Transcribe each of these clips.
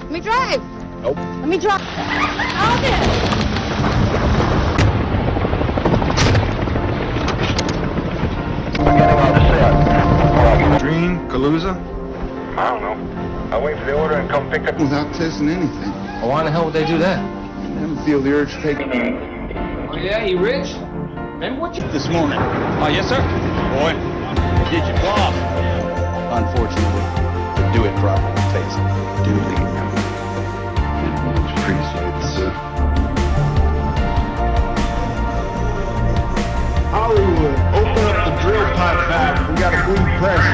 Let me drive. Nope. Let me drive. Stop it. Beginning on descent. Green, Kaluza? I don't know. I'll wait for the order and come pick up. Without testing anything. Well, why the hell would they do that? I never feel the urge to take it. Oh yeah, you rich? Remember what you... This morning, Oh yes, sir. Boy, did you flop? unfortunately, to do it properly takes duty. It's appreciated, sir. Hollywood, open up the drill pipe valve. We got a blue press.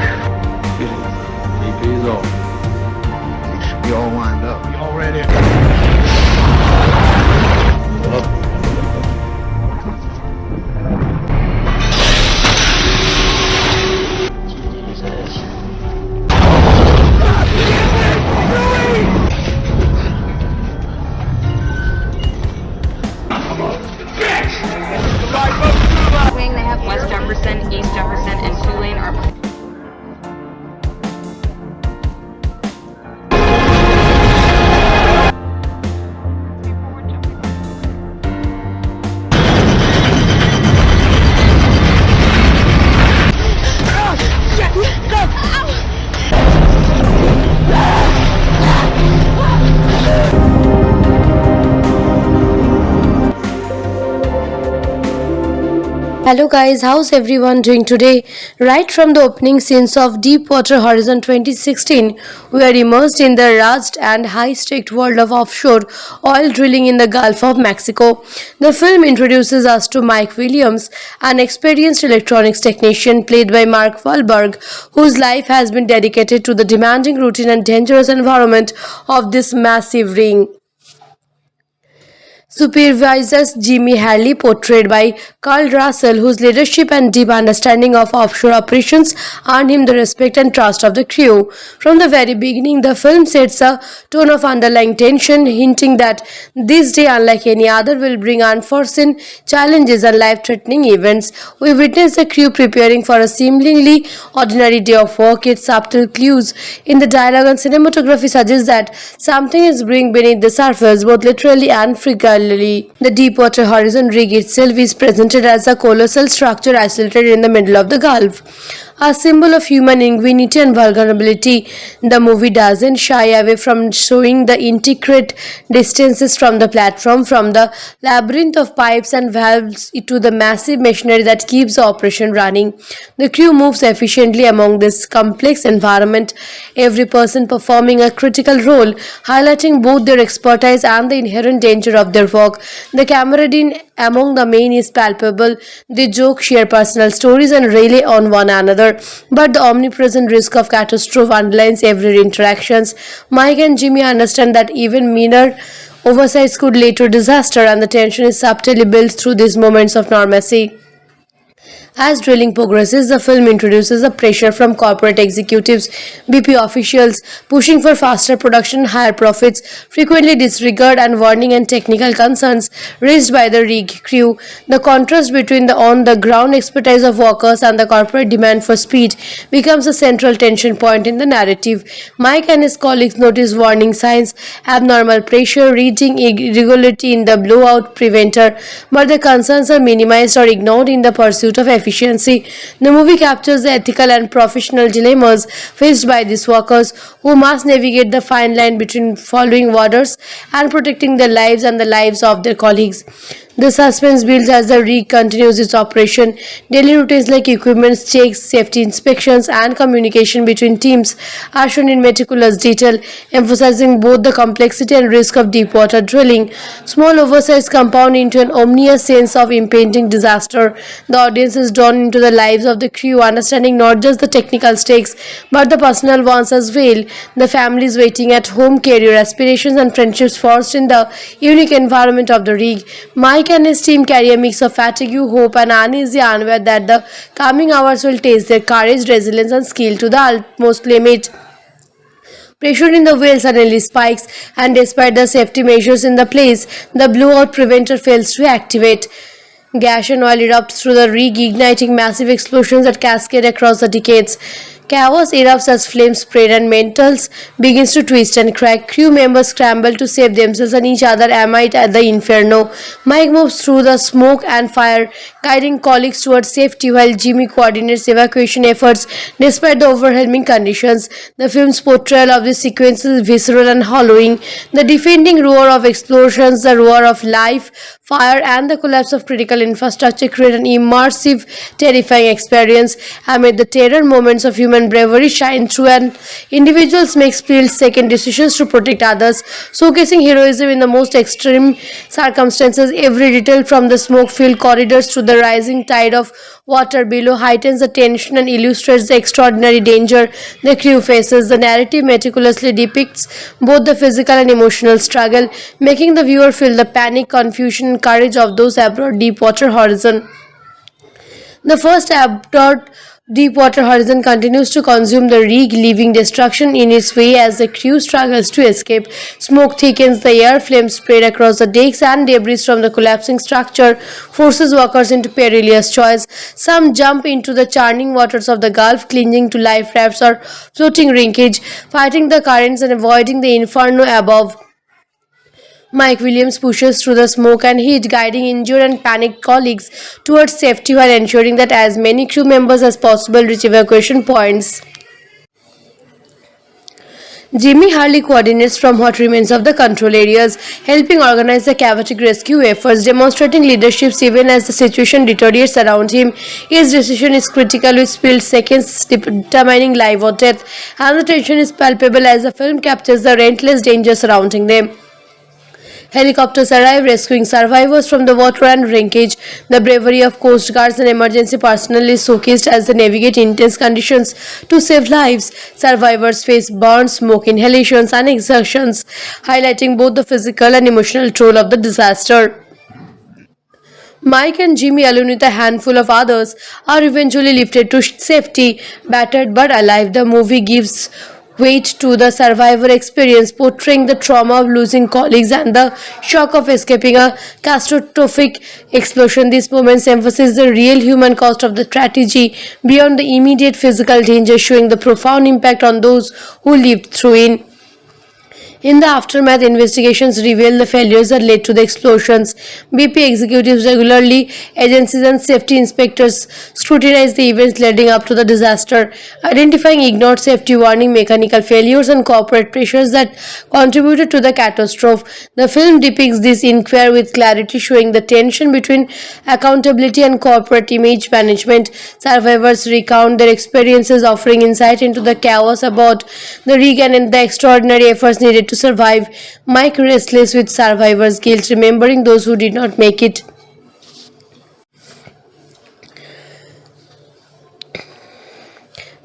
BP's off. We should be all lined up. Already. Wing, they have West Jefferson, East Jefferson, and Tulane are... Hello guys, how's everyone doing today? Right from the opening scenes of Deepwater Horizon 2016, we are immersed in the rugged and high-staked world of offshore oil drilling in the Gulf of Mexico. The film introduces us to Mike Williams, an experienced electronics technician played by Mark Wahlberg, whose life has been dedicated to the demanding routine and dangerous environment of this massive ring. Supervises Jimmy Harley, portrayed by Carl Russell, whose leadership and deep understanding of offshore operations earned him the respect and trust of the crew. From the very beginning, the film sets a tone of underlying tension, hinting that this day, unlike any other, will bring unforeseen challenges and life-threatening events. We witness the crew preparing for a seemingly ordinary day of work, yet subtle clues in the dialogue and cinematography suggest that something is brewing beneath the surface, both literally and figuratively. The Deepwater Horizon rig itself is presented as a colossal structure isolated in the middle of the Gulf, a symbol of human ingenuity and vulnerability. The movie doesn't shy away from showing the intricate distances from the platform, from the labyrinth of pipes and valves to the massive machinery that keeps the operation running. The crew moves efficiently among this complex environment, every person performing a critical role, highlighting both their expertise and the inherent danger of their work. The camaraderie among the men is palpable. They joke, share personal stories, and rely on one another. But the omnipresent risk of catastrophe underlines every interactions. Mike and Jimmy understand that even minor oversights could lead to disaster, and the tension is subtly built through these moments of normalcy. As drilling progresses, the film introduces a pressure from corporate executives, BP officials pushing for faster production, higher profits, frequently disregard and warning and technical concerns raised by the rig crew. The contrast between the on-the-ground expertise of workers and the corporate demand for speed becomes a central tension point in the narrative. Mike and his colleagues notice warning signs, abnormal pressure, reading irregularity in the blowout preventer, but the concerns are minimized or ignored in the pursuit of efficiency. The movie captures the ethical and professional dilemmas faced by these workers, who must navigate the fine line between following orders and protecting their lives and the lives of their colleagues. The suspense builds as the rig continues its operation. Daily routines like equipment checks, safety inspections, and communication between teams are shown in meticulous detail, emphasizing both the complexity and risk of deep-water drilling. Small oversights compound into an ominous sense of impending disaster. The audience is drawn into the lives of the crew, understanding not just the technical stakes, but the personal ones as well. The families waiting at home, career aspirations, and friendships forged in the unique environment of the rig. Mike and his team carry a mix of fatigue, hope, and uneasy unaware that the coming hours will test their courage, resilience, and skill to the utmost limit. Pressure in the whale suddenly spikes, and despite the safety measures in the place, the blowout preventer fails to activate. Gas and oil erupts through the rig, igniting massive explosions that cascade across the decades. Chaos erupts as flames spread and mentals begins to twist and crack. Crew members scramble to save themselves and each other amid at the inferno. Mike moves through the smoke and fire, guiding colleagues towards safety while Jimmy coordinates evacuation efforts despite the overwhelming conditions. The film's portrayal of this sequence is visceral and hollowing. The defending roar of explosions, the roar of life, fire, and the collapse of critical infrastructure create an immersive, terrifying experience. Amid the terror, moments of human bravery shine through, and individuals make split-second decisions to protect others, showcasing heroism in the most extreme circumstances. Every detail, from the smoke-filled corridors to the rising tide of water below, heightens the tension and illustrates the extraordinary danger the crew faces. The narrative meticulously depicts both the physical and emotional struggle, making the viewer feel the panic, confusion, and courage of those aboard Deepwater Horizon. The first aboard Deepwater Horizon continues to consume the rig, leaving destruction in its way as the crew struggles to escape. Smoke thickens the air, flames spread across the decks, and debris from the collapsing structure forces workers into perilous choice. Some jump into the churning waters of the Gulf, clinging to life rafts or floating wreckage, fighting the currents and avoiding the inferno above. Mike Williams pushes through the smoke and heat, guiding injured and panicked colleagues towards safety while ensuring that as many crew members as possible reach evacuation points. Jimmy Hurley coordinates from what remains of the control areas, helping organize the chaotic rescue efforts, demonstrating leadership even as the situation deteriorates around him. His decision is critical, with split seconds determining life or death, and the tension is palpable as the film captures the relentless danger surrounding them. Helicopters arrive, rescuing survivors from the water and wreckage. The bravery of coast guards and emergency personnel is showcased as they navigate intense conditions to save lives. Survivors face burns, smoke inhalations, and exertions, highlighting both the physical and emotional toll of the disaster. Mike and Jimmy, along with a handful of others, are eventually lifted to safety, battered but alive. The movie gives weight to the survivor experience, portraying the trauma of losing colleagues and the shock of escaping a catastrophic explosion. These moments emphasize the real human cost of the tragedy beyond the immediate physical danger, showing the profound impact on those who lived through it. In the aftermath, investigations reveal the failures that led to the explosions. BP executives regularly, agencies and safety inspectors scrutinize the events leading up to the disaster, identifying ignored safety warning, mechanical failures, and corporate pressures that contributed to the catastrophe. The film depicts this inquiry with clarity, showing the tension between accountability and corporate image management. Survivors recount their experiences, offering insight into the chaos about the rig and the extraordinary efforts needed to survive. Mike restless with survivors' guilt, remembering those who did not make it.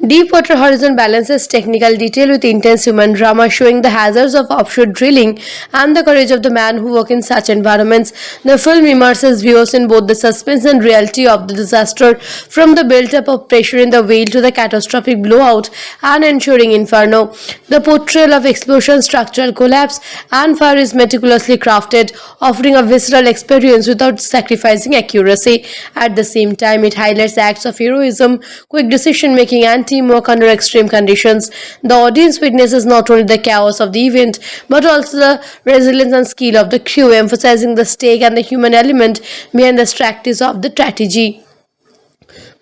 Deepwater Horizon balances technical detail with intense human drama, showing the hazards of offshore drilling and the courage of the man who work in such environments. The film immerses viewers in both the suspense and reality of the disaster, from the build-up of pressure in the whale to the catastrophic blowout and ensuing inferno. The portrayal of explosion, structural collapse, and fire is meticulously crafted, offering a visceral experience without sacrificing accuracy. At the same time, it highlights acts of heroism, quick decision-making, and teamwork under extreme conditions. The audience witnesses not only the chaos of the event, but also the resilience and skill of the crew, emphasizing the stake and the human element behind the practice of the tragedy.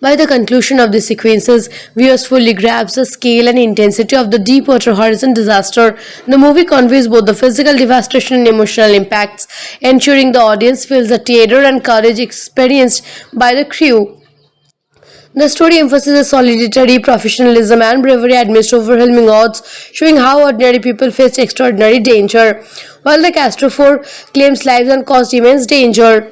By the conclusion of the sequences, viewers fully grasp the scale and intensity of the Deepwater Horizon disaster. The movie conveys both the physical devastation and emotional impacts, ensuring the audience feels the terror and courage experienced by the crew. The story emphasizes solidarity, professionalism, and bravery amidst overwhelming odds, showing how ordinary people face extraordinary danger, while the catastrophe claims lives and caused immense danger.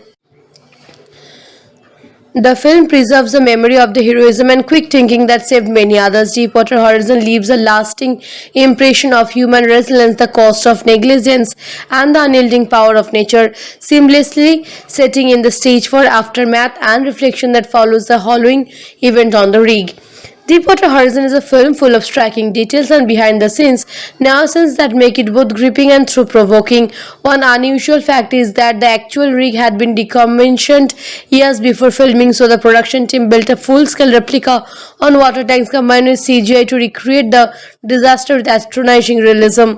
The film preserves the memory of the heroism and quick thinking that saved many others. Deepwater Horizon leaves a lasting impression of human resilience, the cost of negligence, and the unyielding power of nature, seamlessly setting in the stage for aftermath and reflection that follows the hollowing event on the rig. Deepwater Horizon is a film full of striking details and behind the scenes nuances that make it both gripping and through provoking. One unusual fact is that the actual rig had been decommissioned years before filming, so the production team built a full scale replica on water tanks combined with CGI to recreate the disaster with astonishing realism.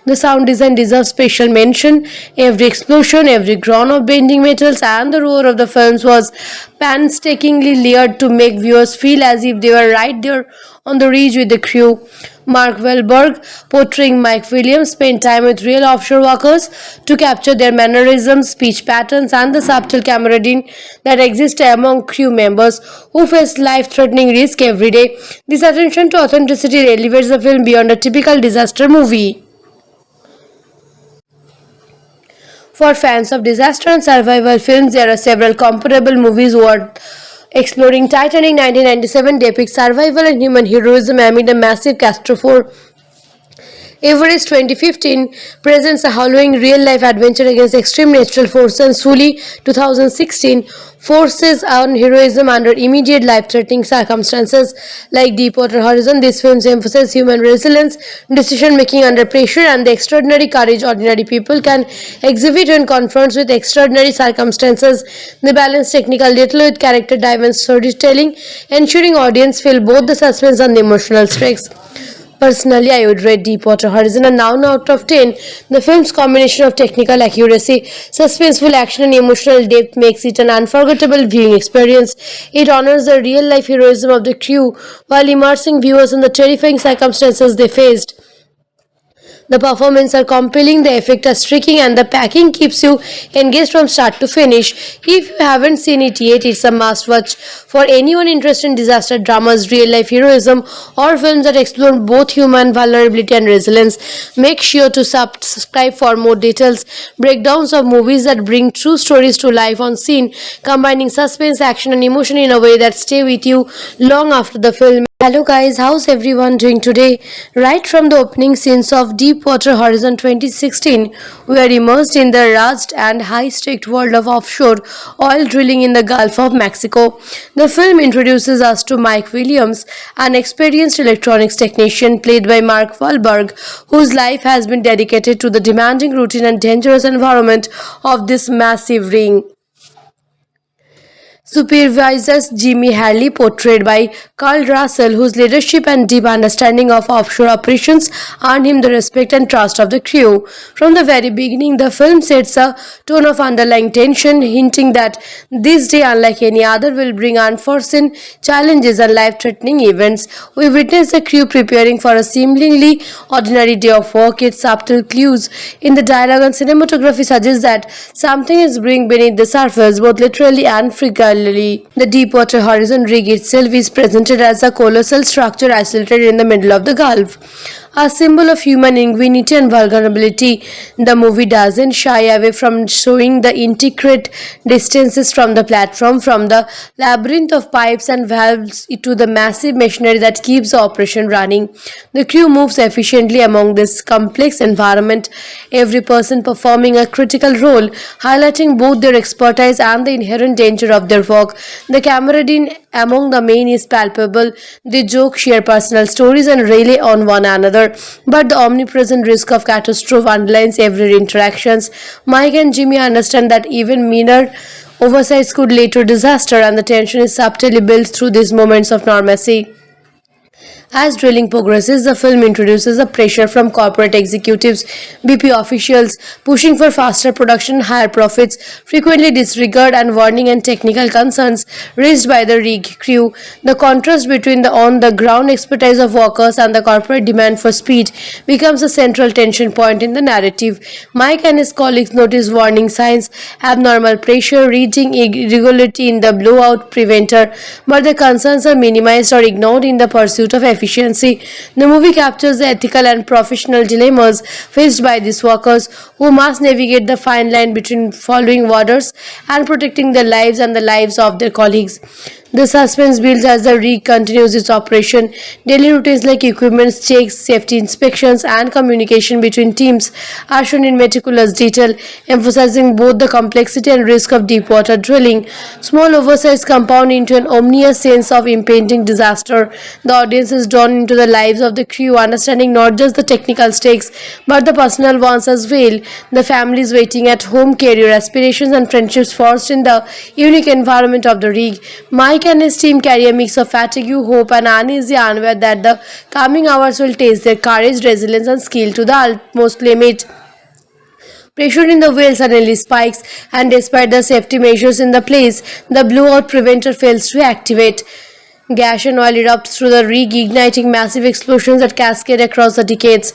The sound design deserves special mention. Every explosion, every groan of bending metals, and the roar of the films was painstakingly layered to make viewers feel as if they were right there on the ridge with the crew. Mark Wahlberg, portraying Mike Williams, spent time with real offshore workers to capture their mannerisms, speech patterns, and the subtle camaraderie that exists among crew members who face life-threatening risk every day. This attention to authenticity elevates the film beyond a typical disaster movie. For fans of disaster and survival films, there are several comparable movies worth exploring. Titanic 1997 depicts survival and human heroism amid a massive catastrophe. Everest 2015 presents a harrowing real-life adventure against extreme natural forces, and Sully 2016 forces on heroism under immediate life-threatening circumstances. Like Deepwater Horizon, these films emphasize human resilience, decision-making under pressure, and the extraordinary courage ordinary people can exhibit when confronted with extraordinary circumstances. They balance technical detail with character-driven storytelling, ensuring audience feel both the suspense and the emotional stakes. Personally, I would rate Deepwater Horizon a 9 out of 10. The film's combination of technical accuracy, suspenseful action, and emotional depth makes it an unforgettable viewing experience. It honors the real-life heroism of the crew while immersing viewers in the terrifying circumstances they faced. The performances are compelling, the effects are striking, and the packing keeps you engaged from start to finish. If you haven't seen it yet, it's a must watch for anyone interested in disaster dramas, real life heroism, or films that explore both human vulnerability and resilience. Make sure to subscribe for more details, breakdowns of movies that bring true stories to life on scene, combining suspense, action, and emotion in a way that stay with you long after the film. Hello guys, how's everyone doing today? Right from the opening scenes of Deepwater Horizon 2016, we are immersed in the rugged and high-stakes world of offshore oil drilling in the Gulf of Mexico. The film introduces us to Mike Williams, an experienced electronics technician played by Mark Wahlberg, whose life has been dedicated to the demanding routine and dangerous environment of this massive rig. Supervisors Jimmy Harley, portrayed by Carl Russell, whose leadership and deep understanding of offshore operations earned him the respect and trust of the crew. From the very beginning, the film sets a tone of underlying tension, hinting that this day, unlike any other, will bring unforeseen challenges and life-threatening events. We witness the crew preparing for a seemingly ordinary day of work, yet subtle clues in the dialogue and cinematography suggest that something is brewing beneath the surface, both literally and figuratively. The Deepwater Horizon rig itself is presented as a colossal structure isolated in the middle of the Gulf, a symbol of human ingenuity and vulnerability. The movie doesn't shy away from showing the intricate distances from the platform, from the labyrinth of pipes and valves to the massive machinery that keeps the operation running. The crew moves efficiently among this complex environment, every person performing a critical role, highlighting both their expertise and the inherent danger of their work. The camaraderie among the men is palpable. They joke, share personal stories, and rely on one another. But the omnipresent risk of catastrophe underlines every interaction. Mike and Jimmy understand that even minor oversights could lead to disaster, and the tension is subtly built through these moments of normalcy. As drilling progresses, the film introduces the pressure from corporate executives, BP officials pushing for faster production, higher profits, frequently disregard and warning and technical concerns raised by the rig crew. The contrast between the on-the-ground expertise of workers and the corporate demand for speed becomes a central tension point in the narrative. Mike and his colleagues notice warning signs, abnormal pressure, reading irregularity in the blowout preventer, but the concerns are minimized or ignored in the pursuit of efficiency. The movie captures the ethical and professional dilemmas faced by these workers who must navigate the fine line between following orders and protecting their lives and the lives of their colleagues. The suspense builds as the rig continues its operation. Daily routines like equipment checks, safety inspections, and communication between teams are shown in meticulous detail, emphasizing both the complexity and risk of deep water drilling. Small oversights compound into an ominous sense of impending disaster. The audience is drawn into the lives of the crew, understanding not just the technical stakes but the personal ones as well. The families waiting at home, career aspirations, and friendships forged in the unique environment of the rig. Mike and his team carry a mix of fatigue, hope, and uneasy unaware that the coming hours will test their courage, resilience, and skill to the utmost limit. Pressure in the whale suddenly spikes, and despite the safety measures in the place, the blowout preventer fails to activate. Gas and oil erupts through the rig, igniting massive explosions that cascade across the decades.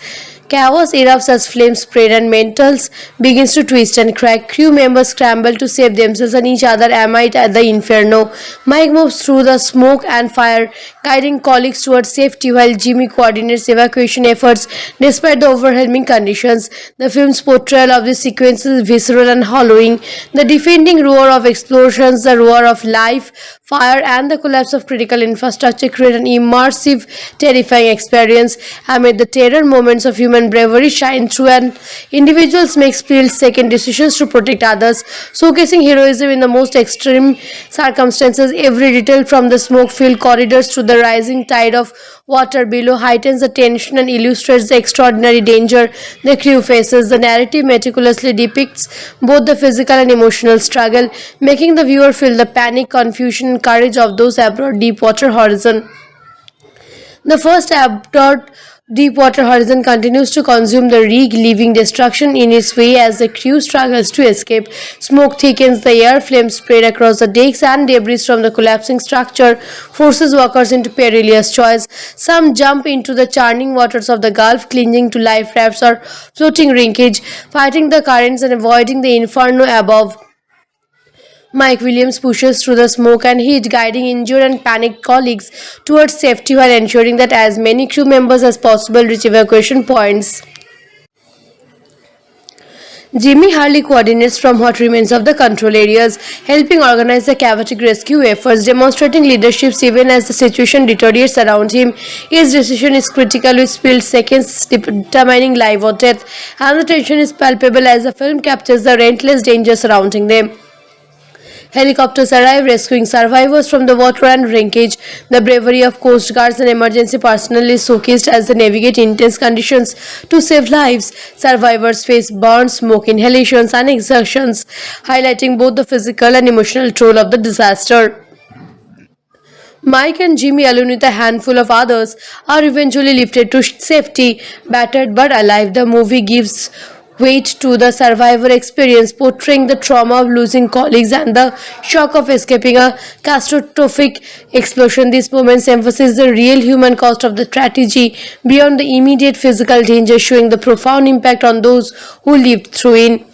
Chaos erupts as flames spread and metals begins to twist and crack. Crew members scramble to save themselves and each other amid at the inferno. Mike moves through the smoke and fire, guiding colleagues towards safety while Jimmy coordinates evacuation efforts despite the overwhelming conditions. The film's portrayal of this sequence is visceral and harrowing. The defending roar of explosions, the roar of life, fire, and the collapse of critical infrastructure create an immersive, terrifying experience. Amid the terror, moments of human bravery shine through, and individuals make split-second decisions to protect others, showcasing heroism in the most extreme circumstances. Every detail, from the smoke-filled corridors to the rising tide of water below, heightens the tension and illustrates the extraordinary danger the crew faces. The narrative meticulously depicts both the physical and emotional struggle, making the viewer feel the panic, confusion, and courage of those aboard Deepwater Horizon. The first aboard Deepwater Horizon continues to consume the rig, leaving destruction in its way as the crew struggles to escape. Smoke thickens the air, flames spread across the decks, and debris from the collapsing structure forces workers into perilous choice. Some jump into the churning waters of the Gulf, clinging to life rafts or floating wreckage, fighting the currents and avoiding the inferno above. Mike Williams pushes through the smoke and heat, guiding injured and panicked colleagues towards safety while ensuring that as many crew members as possible reach evacuation points. Jimmy Hurley coordinates from what remains of the control areas, helping organize the chaotic rescue efforts, demonstrating leadership even as the situation deteriorates around him. His decision is critical, with split seconds determining life or death, and the tension is palpable as the film captures the relentless danger surrounding them. Helicopters arrive, rescuing survivors from the water and wreckage. The bravery of Coast Guards and emergency personnel is showcased as they navigate intense conditions to save lives. Survivors face burns, smoke inhalations, and exertions, highlighting both the physical and emotional toll of the disaster. Mike and Jimmy, along with a handful of others, are eventually lifted to safety, battered but alive. The movie gives weight to the survivor experience, portraying the trauma of losing colleagues and the shock of escaping a catastrophic explosion. These moments emphasize the real human cost of the tragedy beyond the immediate physical danger, showing the profound impact on those who lived through it.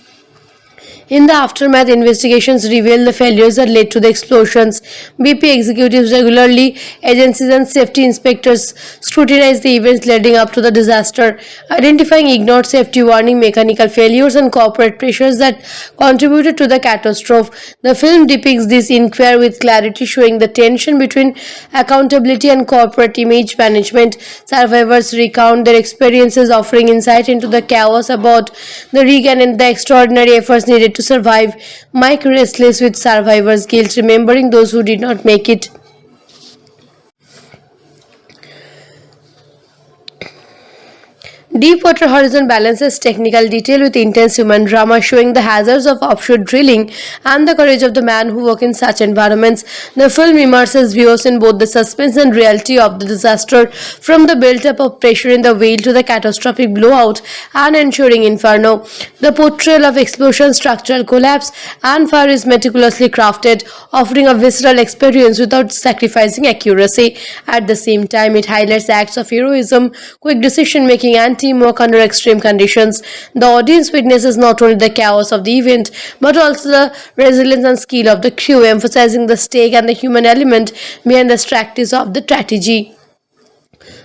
In the aftermath, investigations reveal the failures that led to the explosions. BP executives regularly, agencies and safety inspectors scrutinize the events leading up to the disaster, identifying ignored safety warning, mechanical failures, and corporate pressures that contributed to the catastrophe. The film depicts this inquiry with clarity, showing the tension between accountability and corporate image management. Survivors recount their experiences, offering insight into the chaos aboard the rig and the extraordinary efforts needed to survive. Mike restless with survivor's guilt, remembering those who did not make it. Deepwater Horizon balances technical detail with intense human drama, showing the hazards of offshore drilling and the courage of the man who work in such environments. The film immerses viewers in both the suspense and reality of the disaster, from the build-up of pressure in the whale to the catastrophic blowout and ensuing inferno. The portrayal of explosion, structural collapse, and fire is meticulously crafted, offering a visceral experience without sacrificing accuracy. At the same time, it highlights acts of heroism, quick decision-making, and teamwork under extreme conditions. The audience witnesses not only the chaos of the event, but also the resilience and skill of the crew, emphasizing the stake and the human element behind the practice of the tragedy.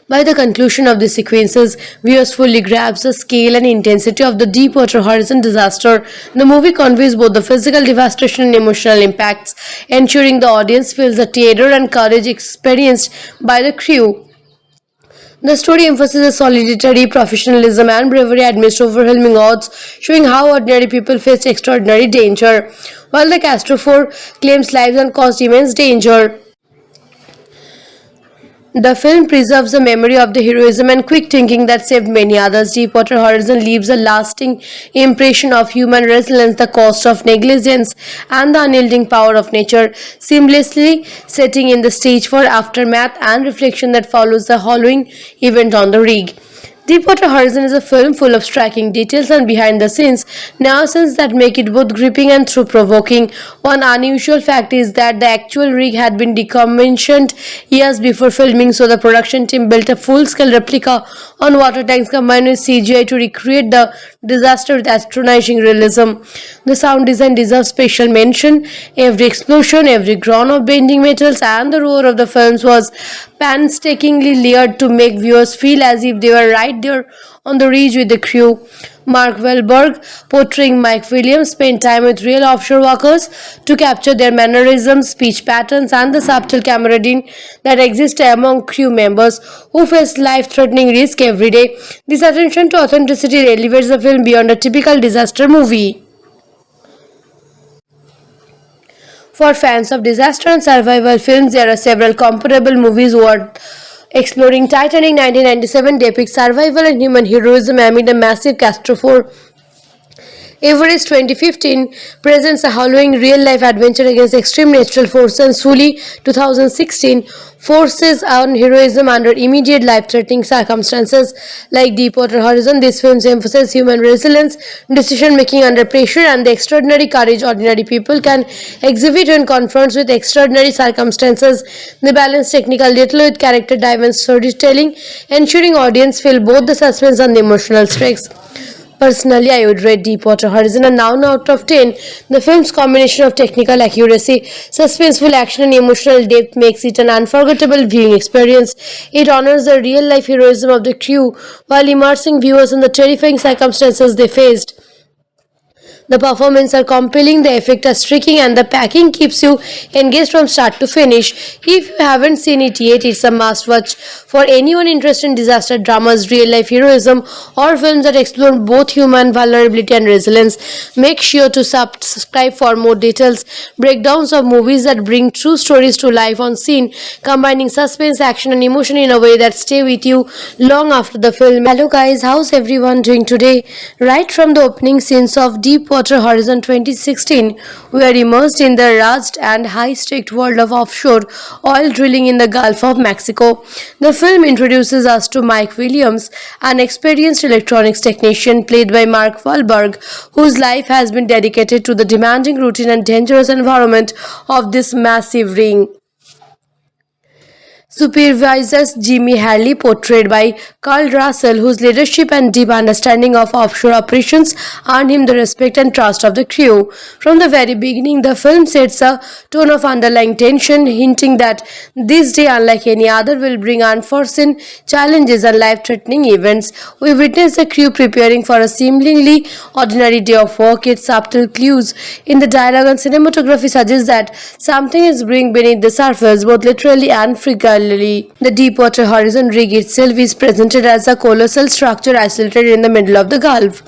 By the conclusion of these sequences, viewers fully grasp the scale and intensity of the Deepwater Horizon disaster. The movie conveys both the physical devastation and emotional impacts, ensuring the audience feels the terror and courage experienced by the crew. The story emphasizes solidarity, professionalism, and bravery amidst overwhelming odds, showing how ordinary people face extraordinary danger, while the Castor 4 claims lives and caused immense danger. The film preserves the memory of the heroism and quick thinking that saved many others. Deepwater Horizon leaves a lasting impression of human resilience, the cost of negligence, and the unyielding power of nature, seamlessly setting in the stage for aftermath and reflection that follows the following event on the rig. Deepwater Horizon is a film full of striking details and behind-the-scenes nuances that make it both gripping and thought-provoking. One unusual fact is that the actual rig had been decommissioned years before filming, so the production team built a full-scale replica on water tanks combined with CGI to recreate the disaster with astonishing realism. The sound design deserves special mention. Every explosion, every groan of bending metals, and the roar of the films was painstakingly layered to make viewers feel as if they were right there on the ridge with the crew. Mark Wahlberg, portraying Mike Williams, spent time with real offshore workers to capture their mannerisms, speech patterns, and the subtle camaraderie that exists among crew members who face life-threatening risk every day. This attention to authenticity elevates the film beyond a typical disaster movie. For fans of disaster and survival films, there are several comparable movies worth exploring. Titanic 1997 depicts survival and human heroism amid a massive catastrophe. Everest 2015 presents a harrowing real-life adventure against extreme natural forces, and Sully 2016 forces on heroism under immediate life-threatening circumstances. Like Deepwater Horizon, these films emphasize human resilience, decision-making under pressure, and the extraordinary courage ordinary people can exhibit when confronted with extraordinary circumstances. They balance technical detail with character-driven storytelling, ensuring audience feel both the suspense and the emotional stakes. Personally, I would rate Deepwater Horizon a 9 out of 10. The film's combination of technical accuracy, suspenseful action, and emotional depth makes it an unforgettable viewing experience. It honors the real-life heroism of the crew while immersing viewers in the terrifying circumstances they faced. The performances are compelling, the effects are striking, and the packing keeps you engaged from start to finish. If you haven't seen it yet, it's a must-watch for anyone interested in disaster dramas, real-life heroism, or films that explore both human vulnerability and resilience. Make sure to subscribe for more details, breakdowns of movies that bring true stories to life on scene, combining suspense, action, and emotion in a way that stay with you long after the film. Hello guys, how's everyone doing today? Right from the opening scenes of Deepwater Horizon 2016, we are immersed in the rugged and high-stakes world of offshore oil drilling in the Gulf of Mexico. The film introduces us to Mike Williams, an experienced electronics technician played by Mark Wahlberg, whose life has been dedicated to the demanding routine and dangerous environment of this massive rig. Supervisors Jimmy Harley, portrayed by Carl Russell, whose leadership and deep understanding of offshore operations earned him the respect and trust of the crew. From the very beginning, the film sets a tone of underlying tension, hinting that this day, unlike any other, will bring unforeseen challenges and life-threatening events. We witness the crew preparing for a seemingly ordinary day of work, yet subtle clues in the dialogue and cinematography suggest that something is brewing beneath the surface, both literally and figuratively. The Deepwater Horizon rig itself is presented as a colossal structure isolated in the middle of the Gulf.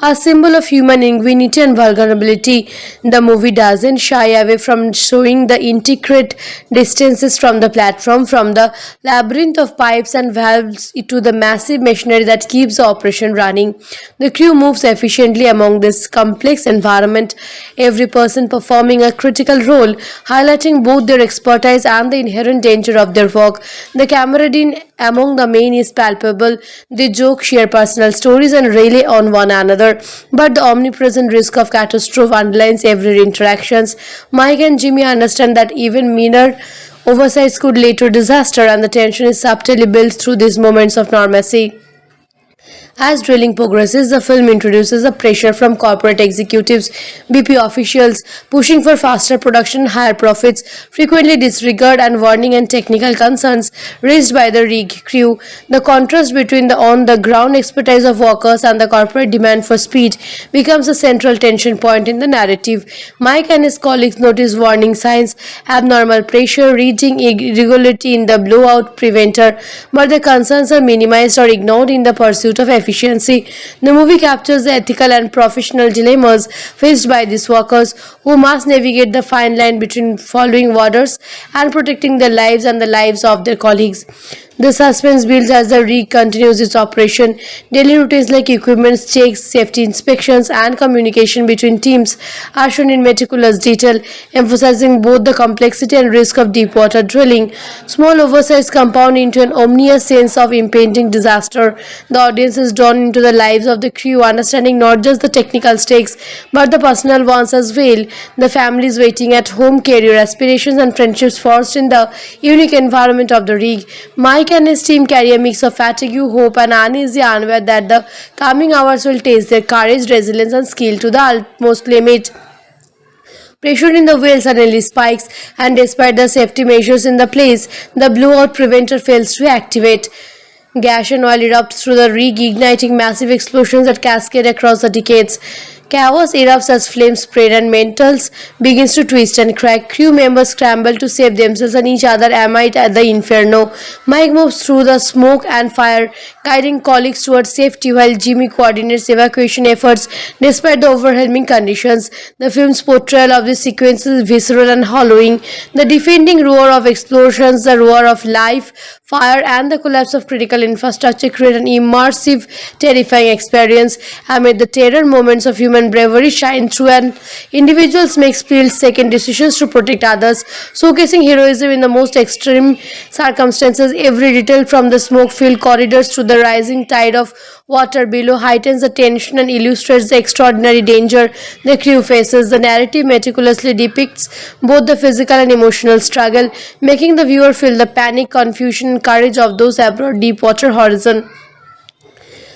A symbol of human ingenuity and vulnerability, the movie doesn't shy away from showing the intricate distances from the platform, from the labyrinth of pipes and valves to the massive machinery that keeps the operation running. The crew moves efficiently among this complex environment, every person performing a critical role, highlighting both their expertise and the inherent danger of their work. The camaraderie among the men is palpable. They joke, share personal stories, and rely on one another. But the omnipresent risk of catastrophe underlines every interaction. Mike and Jimmy understand that even minor oversights could lead to disaster, and the tension is subtly built through these moments of normalcy. As drilling progresses, the film introduces the pressure from corporate executives, BP officials pushing for faster production, higher profits, frequently disregard and warning and technical concerns raised by the rig crew. The contrast between the on-the-ground expertise of workers and the corporate demand for speed becomes a central tension point in the narrative. Mike and his colleagues notice warning signs, abnormal pressure, reading irregularity in the blowout preventer, but the concerns are minimized or ignored in the pursuit of efficiency. The movie captures the ethical and professional dilemmas faced by these workers who must navigate the fine line between following orders and protecting their lives and the lives of their colleagues. The suspense builds as the rig continues its operation. Daily routines like equipment checks, safety inspections, and communication between teams are shown in meticulous detail, emphasizing both the complexity and risk of deep water drilling. Small oversights compound into an ominous sense of impending disaster. The audience is drawn into the lives of the crew, understanding not just the technical stakes but the personal ones as well. The families waiting at home, career aspirations, and friendships forged in the unique environment of the rig. Mike and his team carry a mix of fatigue, hope, and uneasy unaware that the coming hours will test their courage, resilience, and skill to the utmost limit. Pressure in the whale suddenly spikes, and despite the safety measures in the place, the blowout preventer fails to activate. Gas and oil erupts through the rig, igniting massive explosions that cascade across the decades. Chaos erupts as flames spread and metals begins to twist and crack. Crew members scramble to save themselves and each other amid at the inferno. Mike moves through the smoke and fire, guiding colleagues towards safety while Jimmy coordinates evacuation efforts despite the overwhelming conditions. The film's portrayal of this sequence is visceral and harrowing. The defending roar of explosions, the roar of life, fire, and the collapse of critical infrastructure create an immersive, terrifying experience. Amid the terror, moments of human bravery shine through, and individuals make split-second decisions to protect others, showcasing heroism in the most extreme circumstances. Every detail from the smoke-filled corridors to the rising tide of water below heightens the tension and illustrates the extraordinary danger the crew faces. The narrative meticulously depicts both the physical and emotional struggle, making the viewer feel the panic, confusion, and courage of those aboard Deepwater Horizon.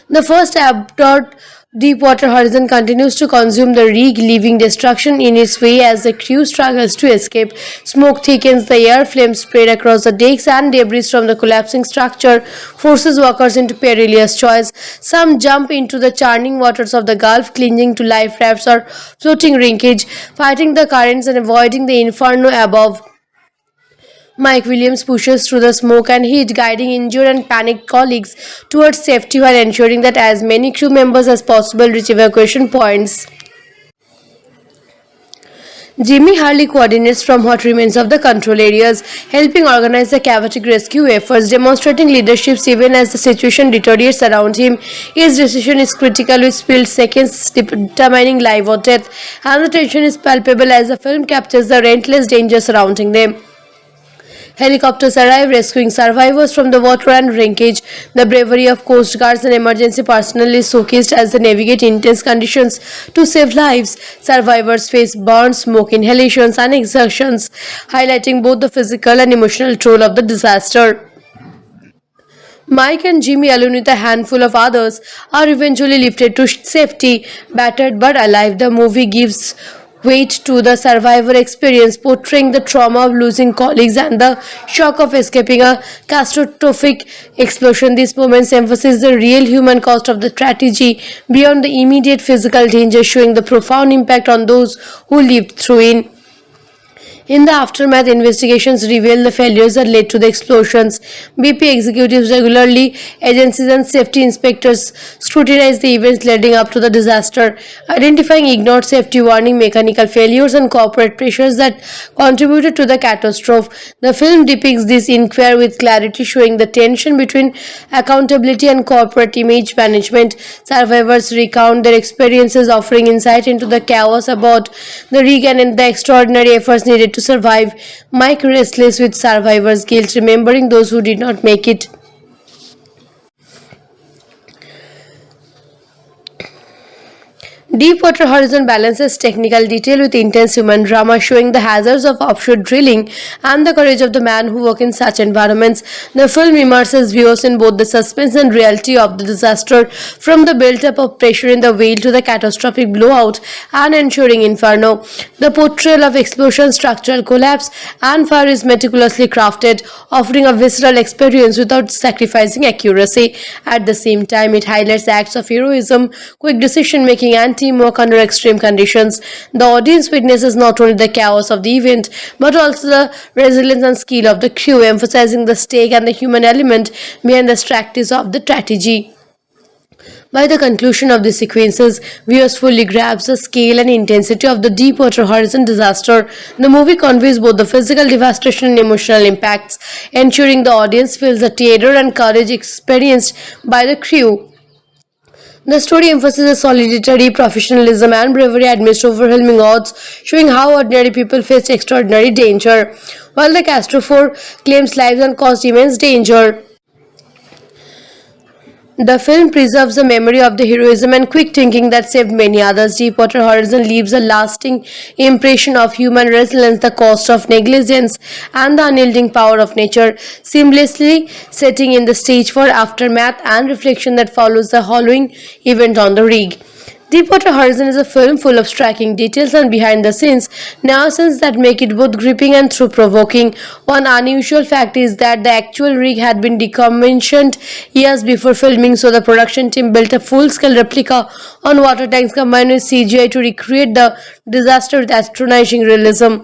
The first aboard Deepwater Horizon continues to consume the rig, leaving destruction in its way as the crew struggles to escape. Smoke thickens the air, flames spread across the decks, and debris from the collapsing structure forces workers into perilous choice. Some jump into the churning waters of the Gulf, clinging to life rafts or floating wreckage, fighting the currents and avoiding the inferno above. Mike Williams pushes through the smoke and heat, guiding injured and panicked colleagues towards safety while ensuring that as many crew members as possible reach evacuation points. Jimmy Hurley coordinates from what remains of the control areas, helping organize the chaotic rescue efforts, demonstrating leadership even as the situation deteriorates around him. His decision is critical, with split seconds determining life or death, and the tension is palpable as the film captures the relentless danger surrounding them. Helicopters arrive, rescuing survivors from the water and wreckage. The bravery of coast guards and emergency personnel is showcased as they navigate intense conditions to save lives. Survivors face burns, smoke inhalations, and exertions, highlighting both the physical and emotional toll of the disaster. Mike and Jimmy, along with a handful of others, are eventually lifted to safety, battered but alive. The movie gives weight to the survivor experience, portraying the trauma of losing colleagues and the shock of escaping a catastrophic explosion. These moments emphasize the real human cost of the tragedy beyond the immediate physical danger, showing the profound impact on those who lived through it. In the aftermath, investigations reveal the failures that led to the explosions. BP executives regularly, agencies and safety inspectors scrutinize the events leading up to the disaster, identifying ignored safety warning, mechanical failures, and corporate pressures that contributed to the catastrophe. The film depicts this inquiry with clarity, showing the tension between accountability and corporate image management. Survivors recount their experiences, offering insight into the chaos aboard the rig and the extraordinary efforts needed to survive. Mike restless with survivor's guilt, remembering those who did not make it. Deepwater Horizon balances technical detail with intense human drama, showing the hazards of offshore drilling and the courage of the man who work in such environments. The film immerses viewers in both the suspense and reality of the disaster, from the build-up of pressure in the whale to the catastrophic blowout and ensuing inferno. The portrayal of explosion, structural collapse, and fire is meticulously crafted, offering a visceral experience without sacrificing accuracy. At the same time, it highlights acts of heroism, quick decision-making, and teamwork under extreme conditions. The audience witnesses not only the chaos of the event, but also the resilience and skill of the crew, emphasizing the stake and the human element behind the strategies of the strategy. By the conclusion of these sequences, viewers fully grasp the scale and intensity of the Deepwater Horizon disaster. The movie conveys both the physical devastation and emotional impacts, ensuring the audience feels the terror and courage experienced by the crew. The story emphasizes solidarity, professionalism, and bravery amidst overwhelming odds, showing how ordinary people face extraordinary danger, while the Castor claims lives and caused immense danger. The film preserves the memory of the heroism and quick thinking that saved many others. Deepwater Horizon leaves a lasting impression of human resilience, the cost of negligence, and the unyielding power of nature, seamlessly setting in the stage for aftermath and reflection that follows the harrowing event on the rig. Deepwater Horizon is a film full of striking details and behind-the-scenes nuances that make it both gripping and thought-provoking. One unusual fact is that the actual rig had been decommissioned years before filming, so the production team built a full-scale replica on water tanks combined with CGI to recreate the disaster with astonishing realism.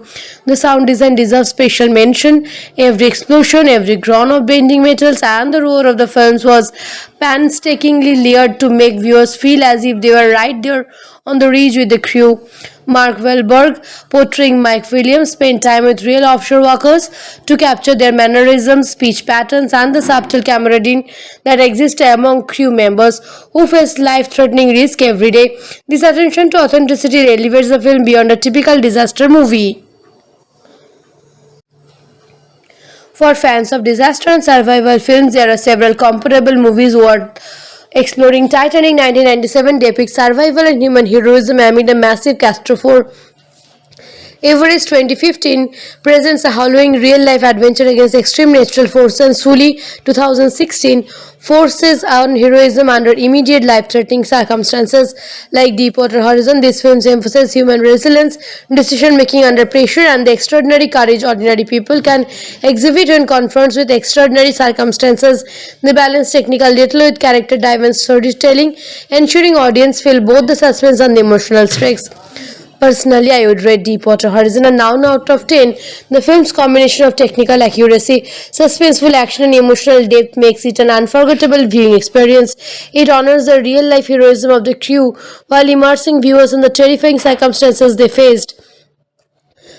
The sound design deserves special mention. Every explosion, every groan of bending metals, and the roar of the films was painstakingly layered to make viewers feel as if they were right there on the ridge with the crew. Mark Wahlberg, portraying Mike Williams, spent time with real offshore workers to capture their mannerisms, speech patterns, and the subtle camaraderie that exists among crew members who face life-threatening risk every day. This attention to authenticity elevates the film beyond a typical disaster movie. For fans of disaster and survival films, there are several comparable movies worth exploring. Titanic 1997 depicts survival and human heroism amid a massive catastrophe. Everest 2015 presents a harrowing real-life adventure against extreme natural forces, and Sully 2016 forces on heroism under immediate life-threatening circumstances. Like Deepwater Horizon, these films emphasize human resilience, decision-making under pressure, and the extraordinary courage ordinary people can exhibit when confronted with extraordinary circumstances. They balance technical detail with character-driven storytelling, ensuring audience feel both the suspense and the emotional stakes. Personally, I would rate Deepwater Horizon a 9 out of 10. The film's combination of technical accuracy, suspenseful action, and emotional depth makes it an unforgettable viewing experience. It honors the real-life heroism of the crew while immersing viewers in the terrifying circumstances they faced.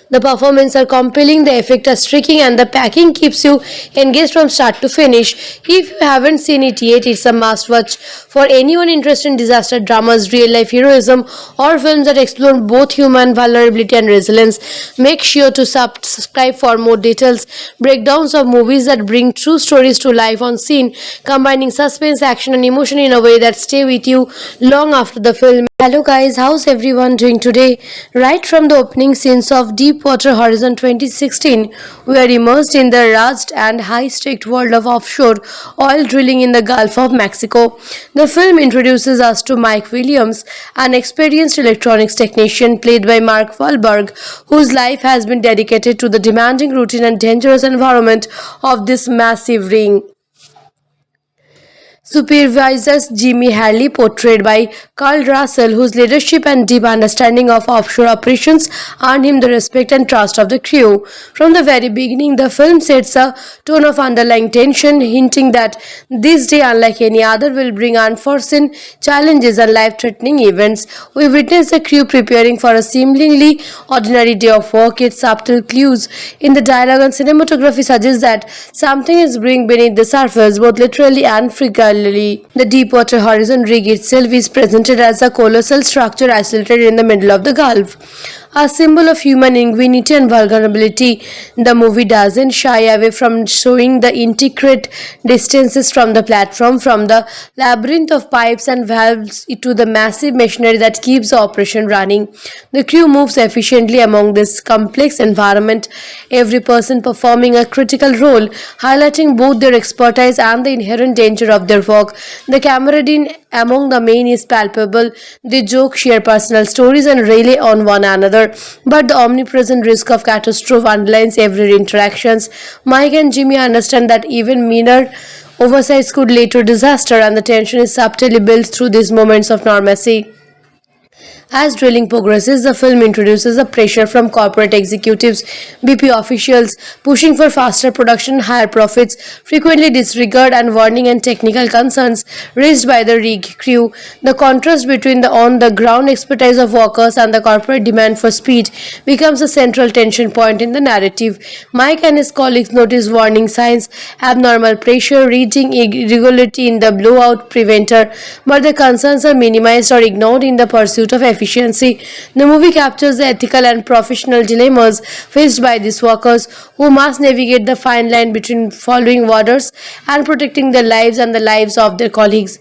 The performances are compelling, the effects are striking, and the packing keeps you engaged from start to finish. If you haven't seen it yet, it's a must-watch for anyone interested in disaster dramas, real-life heroism, or films that explore both human vulnerability and resilience. Make sure to subscribe for more details, breakdowns of movies that bring true stories to life on scene, combining suspense, action, and emotion in a way that stay with you long after the film. Hello guys, how's everyone doing today? Right from the opening scenes of Deepwater Horizon 2016, we are immersed in the rugged and high-stakes world of offshore oil drilling in the Gulf of Mexico. The film introduces us to Mike Williams, an experienced electronics technician played by Mark Wahlberg, whose life has been dedicated to the demanding routine and dangerous environment of this massive rig. Supervisors Jimmy Harley, portrayed by Carl Russell, whose leadership and deep understanding of offshore operations earned him the respect and trust of the crew. From the very beginning, the film sets a tone of underlying tension, hinting that this day, unlike any other, will bring unforeseen challenges and life-threatening events. We witness the crew preparing for a seemingly ordinary day of work, yet subtle clues in the dialogue and cinematography suggest that something is brewing beneath the surface, both literally and figuratively. The Deepwater Horizon rig itself is presented as a colossal structure isolated in the middle of the Gulf. a symbol of human ingenuity and vulnerability. The movie doesn't shy away from showing the intricate distances from the platform, from the labyrinth of pipes and valves to the massive machinery that keeps the operation running. The crew moves efficiently among this complex environment, every person performing a critical role, highlighting both their expertise and the inherent danger of their work. The camaraderie among the men is palpable. They joke, share personal stories, and rely on one another. But the omnipresent risk of catastrophe underlines every interactions. Mike and Jimmy understand that even minor oversights could lead to disaster, and the tension is subtly built through these moments of normalcy. As drilling progresses, the film introduces the pressure from corporate executives, BP officials pushing for faster production, higher profits, frequently disregard and warning and technical concerns raised by the rig crew. The contrast between the on-the-ground expertise of workers and the corporate demand for speed becomes a central tension point in the narrative. Mike and his colleagues notice warning signs, abnormal pressure, reading irregularity in the blowout preventer, but the concerns are minimized or ignored in the pursuit of efficiency. The movie captures the ethical and professional dilemmas faced by these workers who must navigate the fine line between following orders and protecting their lives and the lives of their colleagues.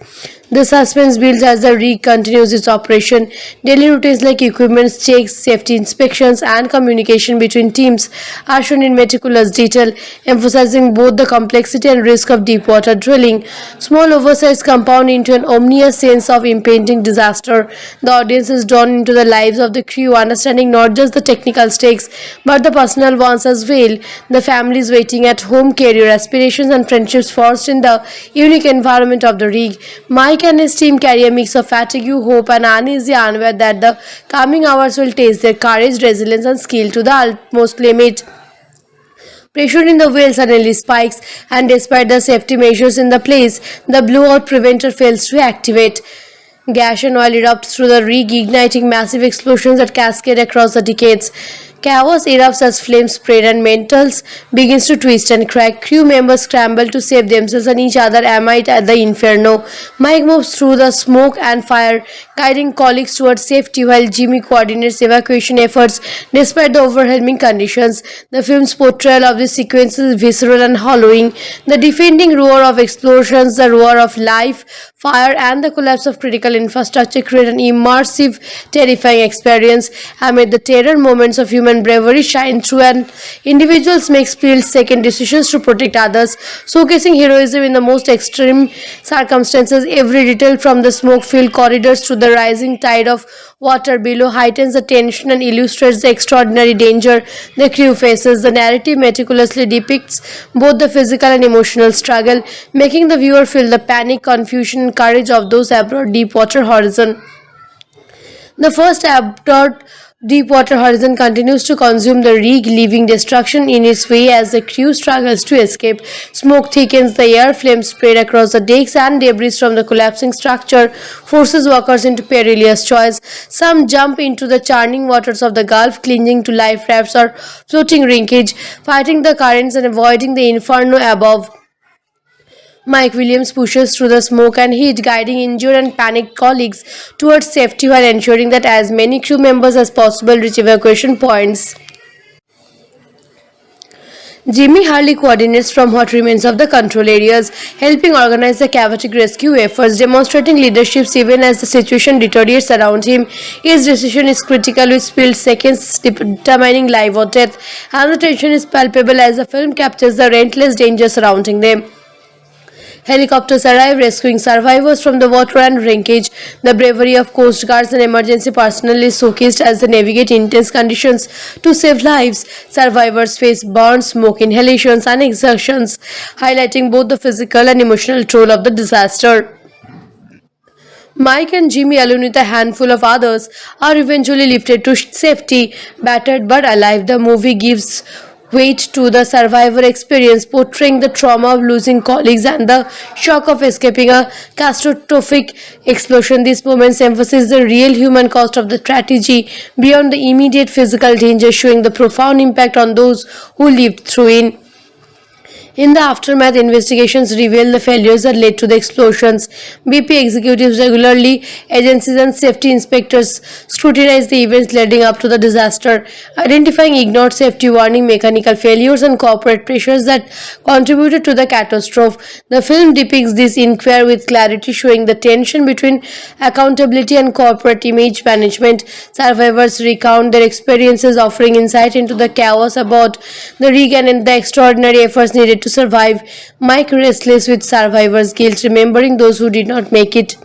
The suspense builds as the rig continues its operation. Daily routines like equipment checks, safety inspections, and communication between teams are shown in meticulous detail, emphasizing both the complexity and risk of deep water drilling. Small oversights compound into an ominous sense of impending disaster. The audience is drawn into the lives of the crew, understanding not just the technical stakes but the personal ones as well. The families waiting at home, career aspirations, and friendships forged in the unique environment of the rig. Mike and his team carry a mix of fatigue, hope, and uneasy unaware that the coming hours will test their courage, resilience, and skill to the utmost limit. Pressure in the whale suddenly spikes, and despite the safety measures in the place, the blowout preventer fails to activate. Gas and oil erupts through the rig, igniting massive explosions that cascade across the decades. Chaos erupts as flames spread and metals begins to twist and crack. Crew members scramble to save themselves and each other amid at the inferno. Mike moves through the smoke and fire, guiding colleagues towards safety while Jimmy coordinates evacuation efforts despite the overwhelming conditions. The film's portrayal of this sequence is visceral and hollowing. The defending roar of explosions, the roar of life, fire, and the collapse of critical infrastructure create an immersive, terrifying experience. Amid the terror, moments of human bravery shine through, and individuals make split-second decisions to protect others, showcasing heroism in the most extreme circumstances. Every detail, from the smoke-filled corridors to the rising tide of water below, heightens the tension and illustrates the extraordinary danger the crew faces. The narrative meticulously depicts both the physical and emotional struggle, making the viewer feel the panic, confusion, and courage of those aboard Deepwater Horizon. The first aboard Deepwater Horizon continues to consume the rig, leaving destruction in its way as the crew struggles to escape. Smoke thickens the air, flames spread across the decks, and debris from the collapsing structure forces workers into perilous choice. Some jump into the churning waters of the Gulf, clinging to life rafts or floating wreckage, fighting the currents and avoiding the inferno above. Mike Williams pushes through the smoke and heat, guiding injured and panicked colleagues towards safety while ensuring that as many crew members as possible reach evacuation points. Jimmy Hurley coordinates from what remains of the control areas, helping organize the chaotic rescue efforts, demonstrating leadership even as the situation deteriorates around him. His decision is critical, with split seconds determining life or death, and the tension is palpable as the film captures the relentless danger surrounding them. Helicopters arrive, rescuing survivors from the water and wreckage. The bravery of Coast Guards and emergency personnel is showcased as they navigate intense conditions to save lives. Survivors face burns, smoke inhalations, and exertions, highlighting both the physical and emotional toll of the disaster. Mike and Jimmy, along with a handful of others, are eventually lifted to safety, battered but alive. The movie gives weight to the survivor experience, portraying the trauma of losing colleagues and the shock of escaping a catastrophic explosion. These moments emphasize the real human cost of the tragedy beyond the immediate physical danger, showing the profound impact on those who lived through it. In the aftermath, investigations reveal the failures that led to the explosions. BP executives regularly, agencies and safety inspectors scrutinize the events leading up to the disaster, identifying ignored safety warning, mechanical failures and corporate pressures that contributed to the catastrophe. The film depicts this inquiry with clarity, showing the tension between accountability and corporate image management. Survivors recount their experiences, offering insight into the chaos about the rig and the extraordinary efforts needed to survive. Mike restless with survivor's guilt, remembering those who did not make it.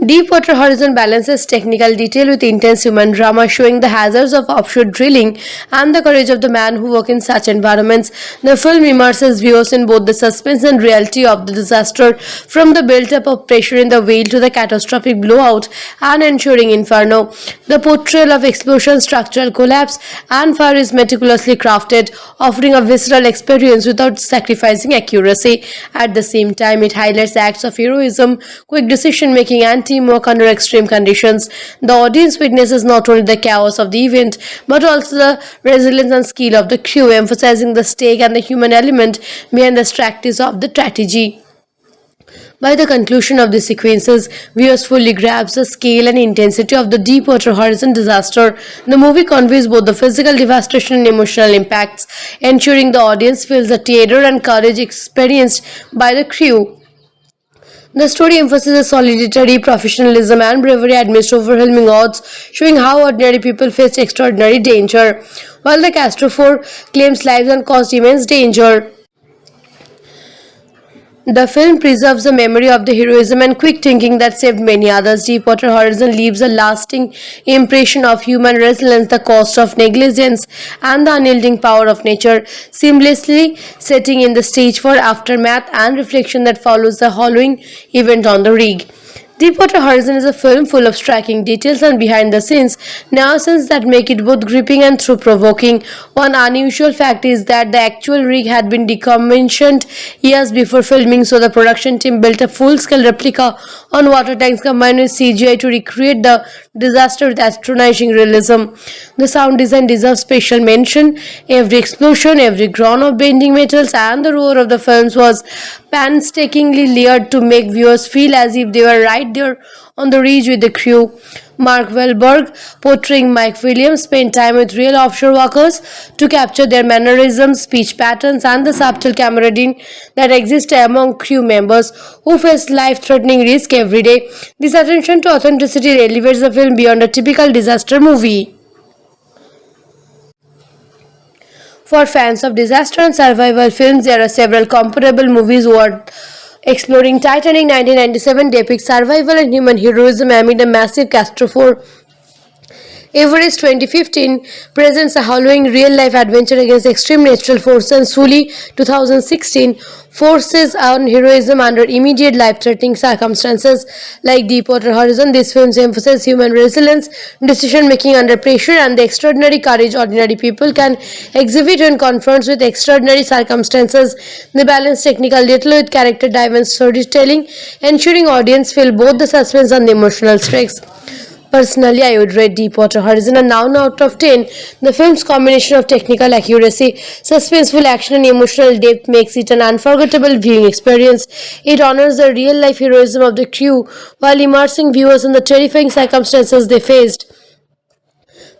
Deepwater Horizon balances technical detail with intense human drama, showing the hazards of offshore drilling and the courage of the man who work in such environments. The film immerses viewers in both the suspense and reality of the disaster, from the build-up of pressure in the whale to the catastrophic blowout and ensuing inferno. The portrayal of explosion, structural collapse, and fire is meticulously crafted, offering a visceral experience without sacrificing accuracy. At the same time, it highlights acts of heroism, quick decision-making, and teamwork under extreme conditions. The audience witnesses not only the chaos of the event but also the resilience and skill of the crew, emphasizing the stake and the human element behind the strategies of the strategy. By the conclusion of these sequences, viewers fully grasp the scale and intensity of the Deepwater Horizon disaster. The movie conveys both the physical devastation and emotional impacts, ensuring the audience feels the terror and courage experienced by the crew. The story emphasizes solidarity, professionalism, and bravery amidst overwhelming odds, showing how ordinary people face extraordinary danger, while the Castor claims lives and caused immense danger. The film preserves the memory of the heroism and quick thinking that saved many others. Deepwater Horizon leaves a lasting impression of human resilience, the cost of negligence, and the unyielding power of nature, seamlessly setting in the stage for aftermath and reflection that follows the following event on the rig. Deepwater Horizon is a film full of striking details and behind-the-scenes nuances that make it both gripping and thought-provoking. One unusual fact is that the actual rig had been decommissioned years before filming, so the production team built a full-scale replica on water tanks combined with CGI to recreate the disaster with astonishing realism. The sound design deserves special mention. Every explosion, every groan of bending metals, and the roar of the films was painstakingly layered to make viewers feel as if they were right there on the ridge with the crew. Mark Wahlberg, portraying Mike Williams, spent time with real offshore workers to capture their mannerisms, speech patterns, and the subtle camaraderie that exists among crew members who face life-threatening risk every day. This attention to authenticity elevates the film beyond a typical disaster movie. For fans of disaster and survival films, there are several comparable movies worth exploring. Titanic 1997 depicts survival and human heroism amid a massive catastrophe. Everest 2015 presents a harrowing real-life adventure against extreme natural forces, and Sully 2016 forces on heroism under immediate life-threatening circumstances. Like Deepwater Horizon, these films emphasize human resilience, decision-making under pressure, and the extraordinary courage ordinary people can exhibit when confronted with extraordinary circumstances. They balance technical detail with character-driven storytelling, ensuring audience feel both the suspense and the emotional stakes. Personally, I would rate Deepwater Horizon a 9 out of 10. The film's combination of technical accuracy, suspenseful action, and emotional depth makes it an unforgettable viewing experience. It honors the real-life heroism of the crew while immersing viewers in the terrifying circumstances they faced.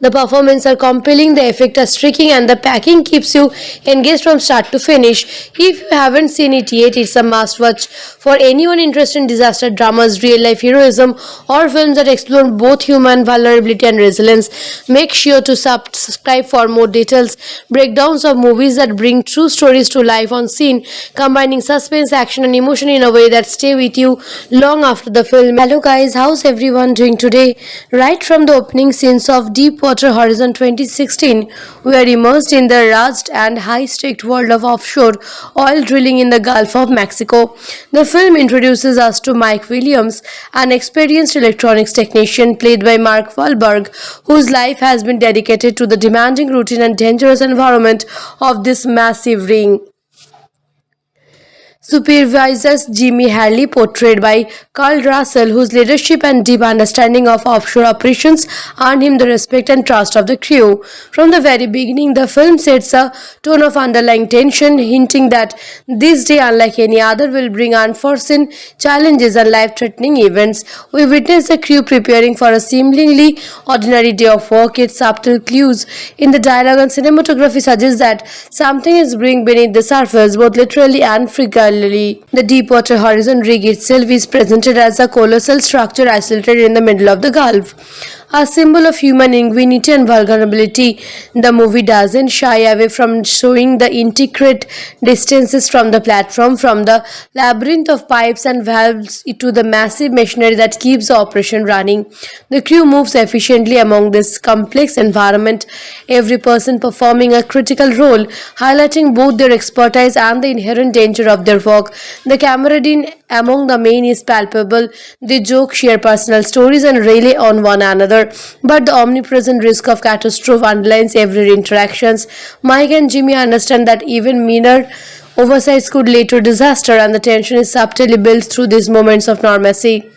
The performances are compelling, the effects are striking, and the packing keeps you engaged from start to finish. If you haven't seen it yet, it's a must-watch for anyone interested in disaster dramas, real-life heroism, or films that explore both human vulnerability and resilience. Make sure to subscribe for more details, breakdowns of movies that bring true stories to life on scene, combining suspense, action, and emotion in a way that stay with you long after the film. Hello guys, how's everyone doing today? Right from the opening scenes of Deepwater Horizon 2016, we are immersed in the rugged and high-stakes world of offshore oil drilling in the Gulf of Mexico. The film introduces us to Mike Williams, an experienced electronics technician played by Mark Wahlberg, whose life has been dedicated to the demanding routine and dangerous environment of this massive rig. supervises Jimmy Harley, portrayed by Carl Russell, whose leadership and deep understanding of offshore operations earned him the respect and trust of the crew. From the very beginning, the film sets a tone of underlying tension, hinting that this day, unlike any other, will bring unforeseen challenges and life-threatening events. We witness the crew preparing for a seemingly ordinary day of work, yet subtle clues in the dialogue and cinematography suggest that something is brewing beneath the surface, both literally and figuratively. The Deepwater Horizon rig itself is presented as a colossal structure isolated in the middle of the Gulf, a symbol of human ingenuity and vulnerability. The movie doesn't shy away from showing the intricate distances from the platform, from the labyrinth of pipes and valves to the massive machinery that keeps the operation running. The crew moves efficiently among this complex environment, every person performing a critical role, highlighting both their expertise and the inherent danger of their work. The camaraderie among the men is palpable. They joke, share personal stories, and rely on one another. But the omnipresent risk of catastrophe underlines every interaction. Mike and Jimmy understand that even minor oversights could lead to disaster, and the tension is subtly built through these moments of normalcy.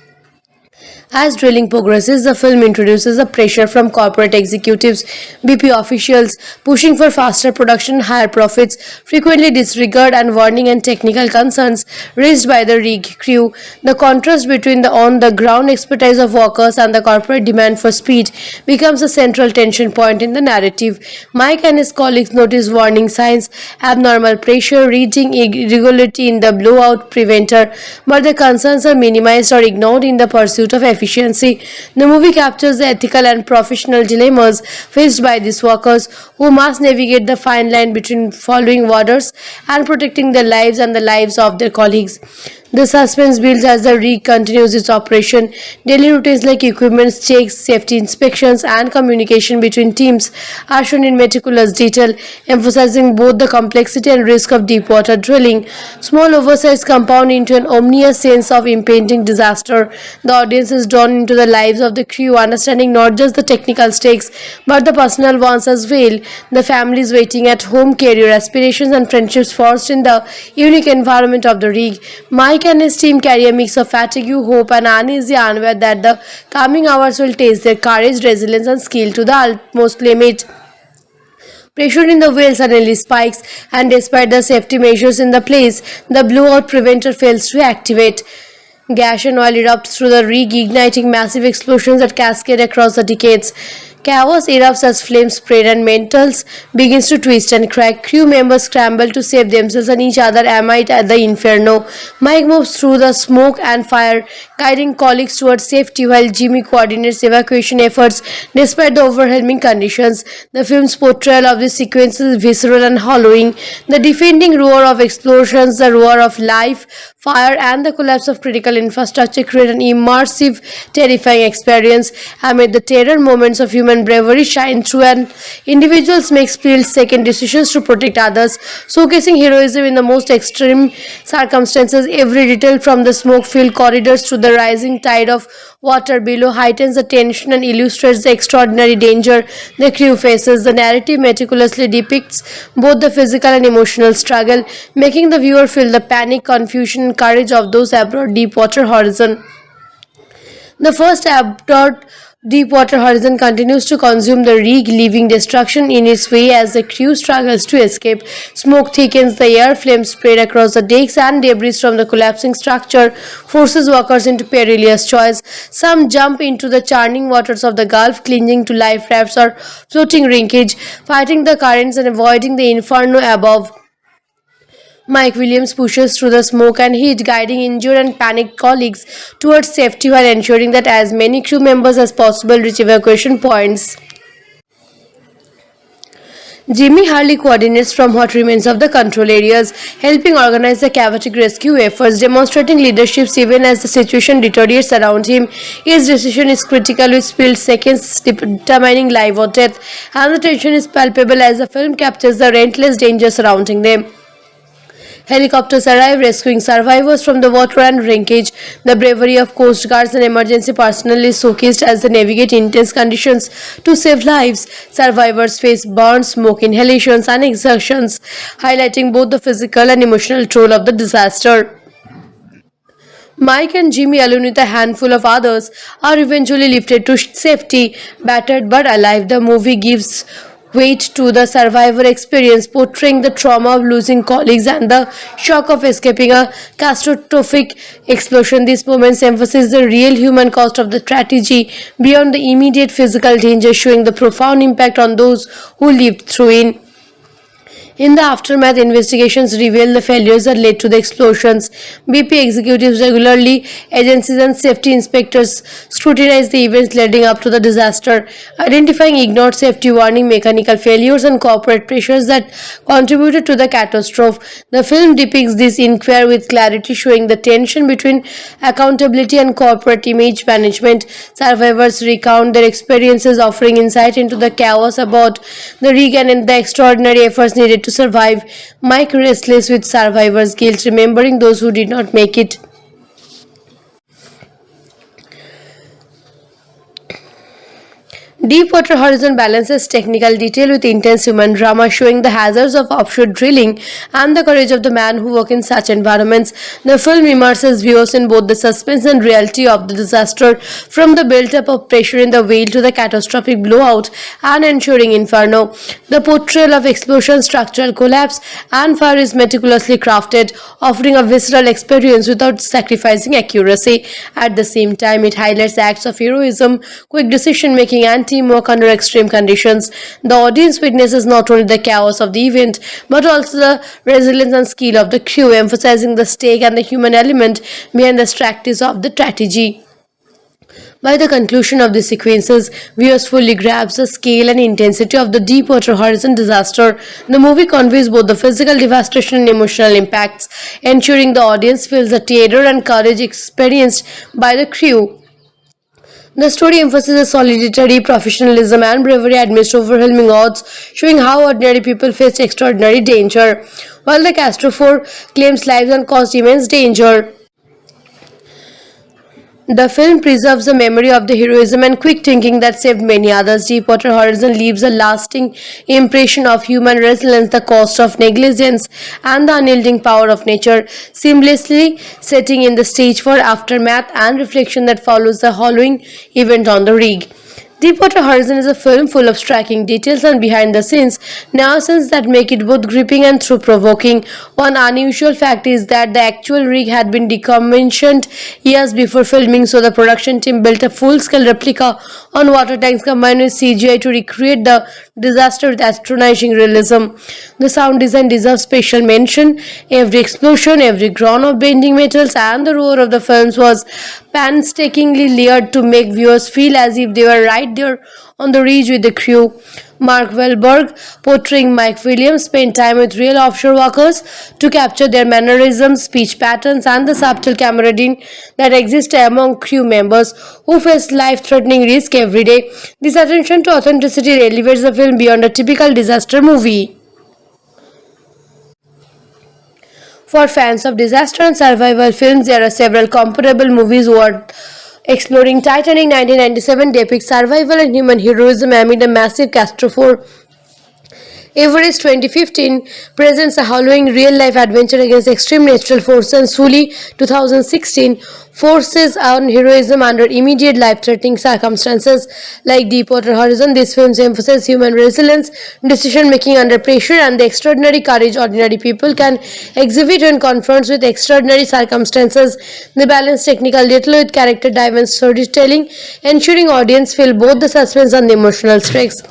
As drilling progresses, the film introduces the pressure from corporate executives, BP officials pushing for faster production, higher profits, frequently disregard and warning and technical concerns raised by the rig crew. The contrast between the on-the-ground expertise of workers and the corporate demand for speed becomes a central tension point in the narrative. Mike and his colleagues notice warning signs, abnormal pressure, reading irregularity in the blowout preventer, but the concerns are minimized or ignored in the pursuit of efficiency. The movie captures the ethical and professional dilemmas faced by these workers, who must navigate the fine line between following orders and protecting their lives and the lives of their colleagues. The suspense builds as the rig continues its operation. Daily routines like equipment checks, safety inspections, and communication between teams are shown in meticulous detail, emphasizing both the complexity and risk of deep-water drilling. Small oversights compound into an ominous sense of impending disaster. The audience is drawn into the lives of the crew, understanding not just the technical stakes but the personal ones as well. The families waiting at home, career aspirations, and friendships forged in the unique environment of the rig. Mike and his team carry a mix of fatigue, hope, and uneasy, unaware that the coming hours will test their courage, resilience, and skill to the utmost limit. Pressure in the whale suddenly spikes, and despite the safety measures in the place, the blowout preventer fails to activate. Gas and oil erupts through the rig, igniting massive explosions that cascade across the decades. Chaos erupts as flames spread and metals begins to twist and crack. Crew members scramble to save themselves and each other amid at the inferno. Mike moves through the smoke and fire, guiding colleagues towards safety while Jimmy coordinates evacuation efforts despite the overwhelming conditions. The film's portrayal of this sequence is visceral and harrowing. The deafening roar of explosions, the roar of life, fire, and the collapse of critical infrastructure create an immersive, terrifying experience. Amid the terror, moments of human bravery shine through, and individuals make split-second decisions to protect others, showcasing heroism in the most extreme circumstances. Every detail, from the smoke-filled corridors to the rising tide of water below, heightens the tension and illustrates the extraordinary danger the crew faces. The narrative meticulously depicts both the physical and emotional struggle, making the viewer feel the panic, confusion, and courage of those aboard Deepwater Horizon. The first aboard Deepwater Horizon continues to consume the rig, leaving destruction in its way as the crew struggles to escape. Smoke thickens the air, flames spread across the decks, and debris from the collapsing structure forces workers into perilous choice. Some jump into the churning waters of the Gulf, clinging to life rafts or floating wreckage, fighting the currents and avoiding the inferno above. Mike Williams pushes through the smoke and heat, guiding injured and panicked colleagues towards safety while ensuring that as many crew members as possible reach evacuation points. Jimmy Harley coordinates from what remains of the control areas, helping organize the chaotic rescue efforts, demonstrating leadership even as the situation deteriorates around him. His decision is critical, with split seconds determining life or death, and the tension is palpable as the film captures the relentless danger surrounding them. Helicopters arrive, rescuing survivors from the water and wreckage. The bravery of Coast Guards and emergency personnel is showcased as they navigate intense conditions to save lives. Survivors face burns, smoke inhalations, and exertions, highlighting both the physical and emotional toll of the disaster. Mike and Jimmy, along with a handful of others, are eventually lifted to safety, battered but alive. The movie gives weight to the survivor experience, portraying the trauma of losing colleagues and the shock of escaping a catastrophic explosion. These moments emphasize the real human cost of the tragedy beyond the immediate physical danger, showing the profound impact on those who lived through it. In the aftermath, investigations reveal the failures that led to the explosions. BP executives regularly, agencies and safety inspectors scrutinize the events leading up to the disaster, identifying ignored safety warning, mechanical failures and corporate pressures that contributed to the catastrophe. The film depicts this inquiry with clarity, showing the tension between accountability and corporate image management. Survivors recount their experiences, offering insight into the chaos about the rig and the extraordinary efforts needed to survive. Mike restless with survivor's guilt, remembering those who did not make it. Deepwater Horizon balances technical detail with intense human drama, showing the hazards of offshore drilling and the courage of the man who work in such environments. The film immerses viewers in both the suspense and reality of the disaster, from the build-up of pressure in the whale to the catastrophic blowout and ensuing inferno. The portrayal of explosion, structural collapse, and fire is meticulously crafted, offering a visceral experience without sacrificing accuracy. At the same time, it highlights acts of heroism, quick decision-making, and teamwork under extreme conditions. The audience witnesses not only the chaos of the event, but also the resilience and skill of the crew, emphasizing the stake and the human element behind the practice of the tragedy. By the conclusion of these sequences, viewers fully grasp the scale and intensity of the Deepwater Horizon disaster. The movie conveys both the physical devastation and emotional impacts, ensuring the audience feels the terror and courage experienced by the crew. The story emphasizes solidarity, professionalism, and bravery amidst overwhelming odds, showing how ordinary people face extraordinary danger, while the catastrophe claims lives and caused immense danger. The film preserves the memory of the heroism and quick thinking that saved many others. Deepwater Horizon leaves a lasting impression of human resilience, the cost of negligence, and the unyielding power of nature, seamlessly setting in the stage for aftermath and reflection that follows the harrowing event on the rig. Deepwater Horizon is a film full of striking details and behind-the-scenes nuances that make it both gripping and thought-provoking. One unusual fact is that the actual rig had been decommissioned years before filming, so the production team built a full-scale replica on water tanks combined with CGI to recreate the disaster with astonishing realism. The sound design deserves special mention. Every explosion, every groan of bending metals, and the roar of the films was painstakingly layered to make viewers feel as if they were right there on the ridge with the crew. Mark Wahlberg, portraying Mike Williams, spent time with real offshore workers to capture their mannerisms, speech patterns, and the subtle camaraderie that exists among crew members who face life-threatening risk every day. This attention to authenticity elevates the film beyond a typical disaster movie. For fans of disaster and survival films, there are several comparable movies worth exploring. Titanic 1997 depicts survival and human heroism amid a massive catastrophe. Everest 2015 presents a harrowing real-life adventure against extreme natural forces, and Sully 2016 forces on heroism under immediate life-threatening circumstances. Like Deepwater Horizon, these films emphasize human resilience, decision-making under pressure, and the extraordinary courage ordinary people can exhibit when confronted with extraordinary circumstances. They balance technical detail with character-driven storytelling, ensuring audience feel both the suspense and the emotional stakes.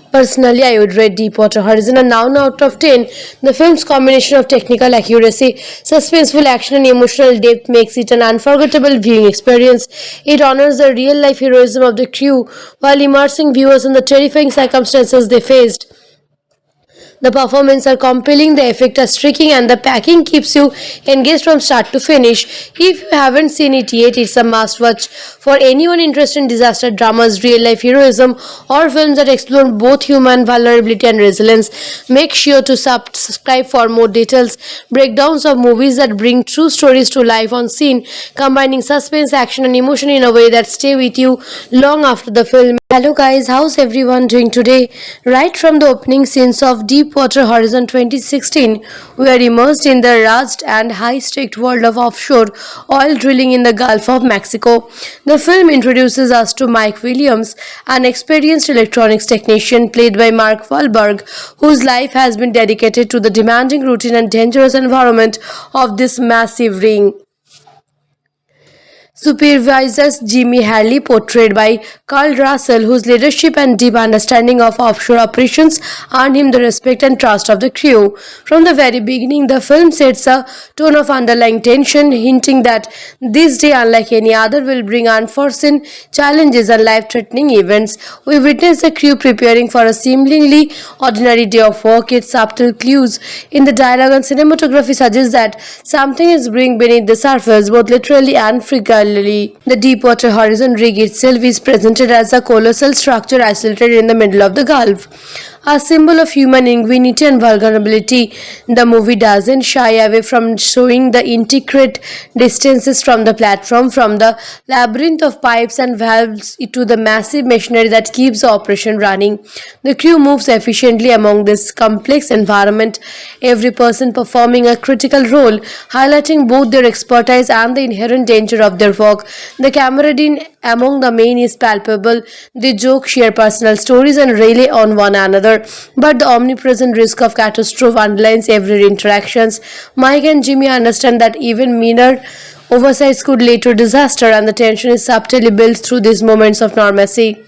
Personally, I would rate Deepwater Horizon a 9 out of 10. The film's combination of technical accuracy, suspenseful action, and emotional depth makes it an unforgettable viewing experience. It honors the real-life heroism of the crew while immersing viewers in the terrifying circumstances they faced. The performances are compelling, the effects are striking, and the packing keeps you engaged from start to finish. If you haven't seen it yet, it's a must watch for anyone interested in disaster dramas, real life heroism, or films that explore both human vulnerability and resilience. Make sure to subscribe for more details, breakdowns of movies that bring true stories to life on scene, combining suspense, action, and emotion in a way that stay with you long after the film. Hello guys, how's everyone doing today? Right from the opening scenes of Deepwater Horizon 2016, we are immersed in the rugged and high-stakes world of offshore oil drilling in the Gulf of Mexico. The film introduces us to Mike Williams, an experienced electronics technician played by Mark Wahlberg, whose life has been dedicated to the demanding routine and dangerous environment of this massive ring. Supervisors Jimmy Harley, portrayed by Carl Russell, whose leadership and deep understanding of offshore operations earned him the respect and trust of the crew. From the very beginning, the film sets a tone of underlying tension, hinting that this day, unlike any other, will bring unforeseen challenges and life-threatening events. We witness the crew preparing for a seemingly ordinary day of work, yet subtle clues in the dialogue and cinematography suggest that something is brewing beneath the surface, both literally and figuratively. The Deepwater Horizon rig itself is presented as a colossal structure isolated in the middle of the Gulf. A symbol of human ingenuity and vulnerability, the movie doesn't shy away from showing the intricate distances from the platform, from the labyrinth of pipes and valves to the massive machinery that keeps the operation running. The crew moves efficiently among this complex environment, every person performing a critical role, highlighting both their expertise and the inherent danger of their work. The camaraderie among the men is palpable. They joke, share personal stories, and rely on one another. But the omnipresent risk of catastrophe underlines every interaction. Mike and Jimmy understand that even minor oversights could lead to disaster, and the tension is subtly built through these moments of normalcy.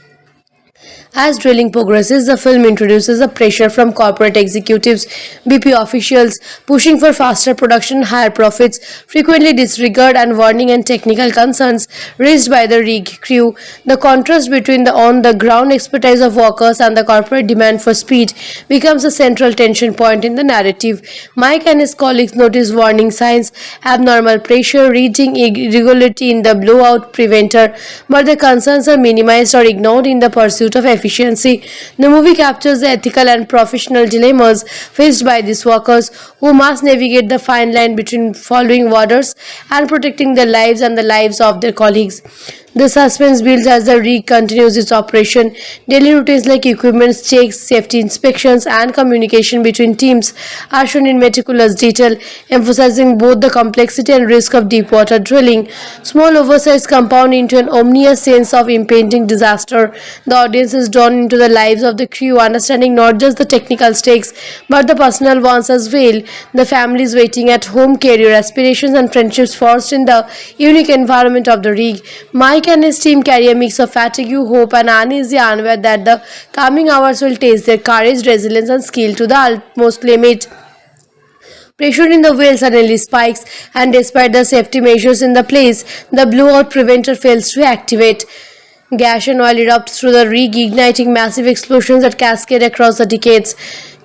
As drilling progresses, the film introduces a pressure from corporate executives, BP officials pushing for faster production, higher profits, frequently disregard and warning and technical concerns raised by the rig crew. The contrast between the on-the-ground expertise of workers and the corporate demand for speed becomes a central tension point in the narrative. Mike and his colleagues notice warning signs, abnormal pressure, reading irregularity in the blowout preventer, but the concerns are minimized or ignored in the pursuit of efficiency. The movie captures the ethical and professional dilemmas faced by these workers who must navigate the fine line between following orders and protecting their lives and the lives of their colleagues. The suspense builds as the rig continues its operation. Daily routines like equipment checks, safety inspections, and communication between teams are shown in meticulous detail, emphasizing both the complexity and risk of deep-water drilling. Small oversights compound into an ominous sense of impending disaster. The audience is drawn into the lives of the crew, understanding not just the technical stakes but the personal ones as well. The families waiting at home, career aspirations, and friendships forged in the unique environment of the rig. Mike and his team carry a mix of fatigue, hope, and uneasy unaware that the coming hours will test their courage, resilience, and skill to the utmost limit. Pressure in the whale suddenly spikes, and despite the safety measures in the place, the blowout preventer fails to activate. Gas and oil erupts through the rig, igniting massive explosions that cascade across the decades.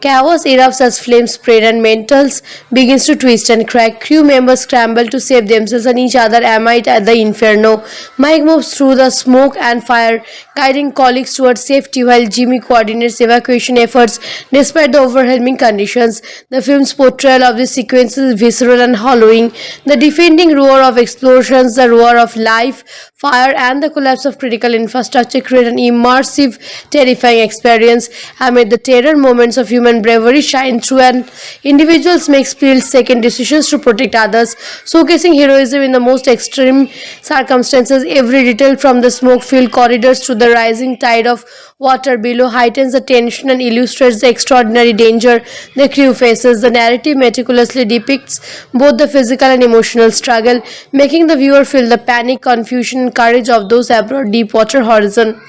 Chaos erupts as flames spread and metals begins to twist and crack. Crew members scramble to save themselves and each other amid at the inferno. Mike moves through the smoke and fire, guiding colleagues towards safety while Jimmy coordinates evacuation efforts despite the overwhelming conditions. The film's portrayal of this sequence is visceral and hollowing. The defending roar of explosions, the roar of life, fire, and the collapse of critical infrastructure create an immersive, terrifying experience. Amid the terror, moments of human bravery shine through, and individuals make split-second decisions to protect others, showcasing heroism in the most extreme circumstances. Every detail, from the smoke-filled corridors to the rising tide of water below, heightens the tension and illustrates the extraordinary danger the crew faces. The narrative meticulously depicts both the physical and emotional struggle, making the viewer feel the panic, confusion, and courage of those aboard Deepwater Horizon.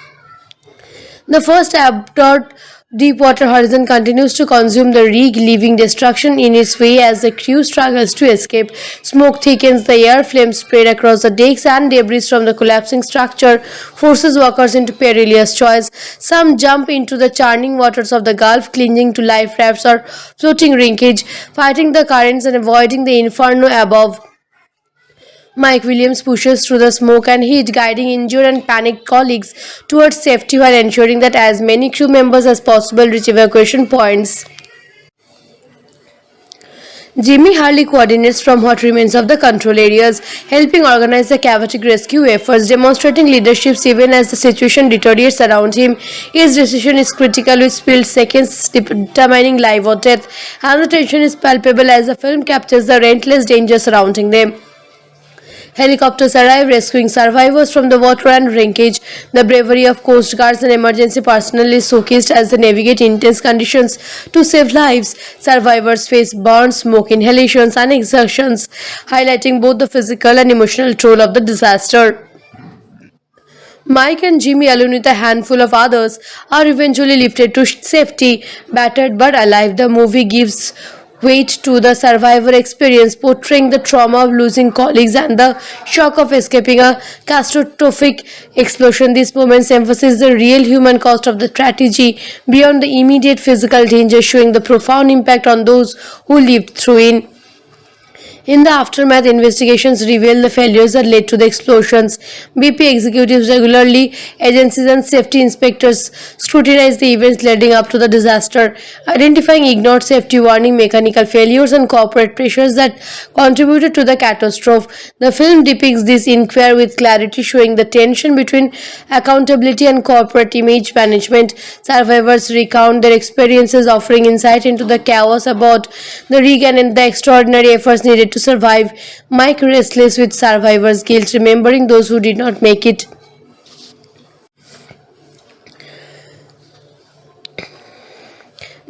The first aboard Deepwater Horizon continues to consume the rig, leaving destruction in its way as the crew struggles to escape. Smoke thickens the air, flames spread across the decks, and debris from the collapsing structure forces workers into perilous choice. Some jump into the churning waters of the Gulf, clinging to life rafts or floating wreckage, fighting the currents and avoiding the inferno above. Mike Williams pushes through the smoke and heat, guiding injured and panicked colleagues towards safety while ensuring that as many crew members as possible reach evacuation points. Jimmy Harley coordinates from what remains of the control areas, helping organize the chaotic rescue efforts, demonstrating leadership even as the situation deteriorates around him. His decision is critical, with spilled seconds determining life or death, and the tension is palpable as the film captures the relentless danger surrounding them. Helicopters arrive, rescuing survivors from the water and wreckage. The bravery of Coast Guards and emergency personnel is showcased as they navigate intense conditions to save lives. Survivors face burns, smoke inhalations, and exertions, highlighting both the physical and emotional toll of the disaster. Mike and Jimmy, along with a handful of others, are eventually lifted to safety, battered but alive. The movie gives weight to the survivor experience, portraying the trauma of losing colleagues and the shock of escaping a catastrophic explosion. These moments emphasize the real human cost of the tragedy beyond the immediate physical danger, showing the profound impact on those who lived through it. In the aftermath, investigations reveal the failures that led to the explosions. BP executives regularly, agencies and safety inspectors scrutinize the events leading up to the disaster, identifying ignored safety warning, mechanical failures and corporate pressures that contributed to the catastrophe. The film depicts this inquiry with clarity, showing the tension between accountability and corporate image management. Survivors recount their experiences, offering insight into the chaos about the rig and the extraordinary efforts needed to survive. Mike restless with survivor's guilt, remembering those who did not make it.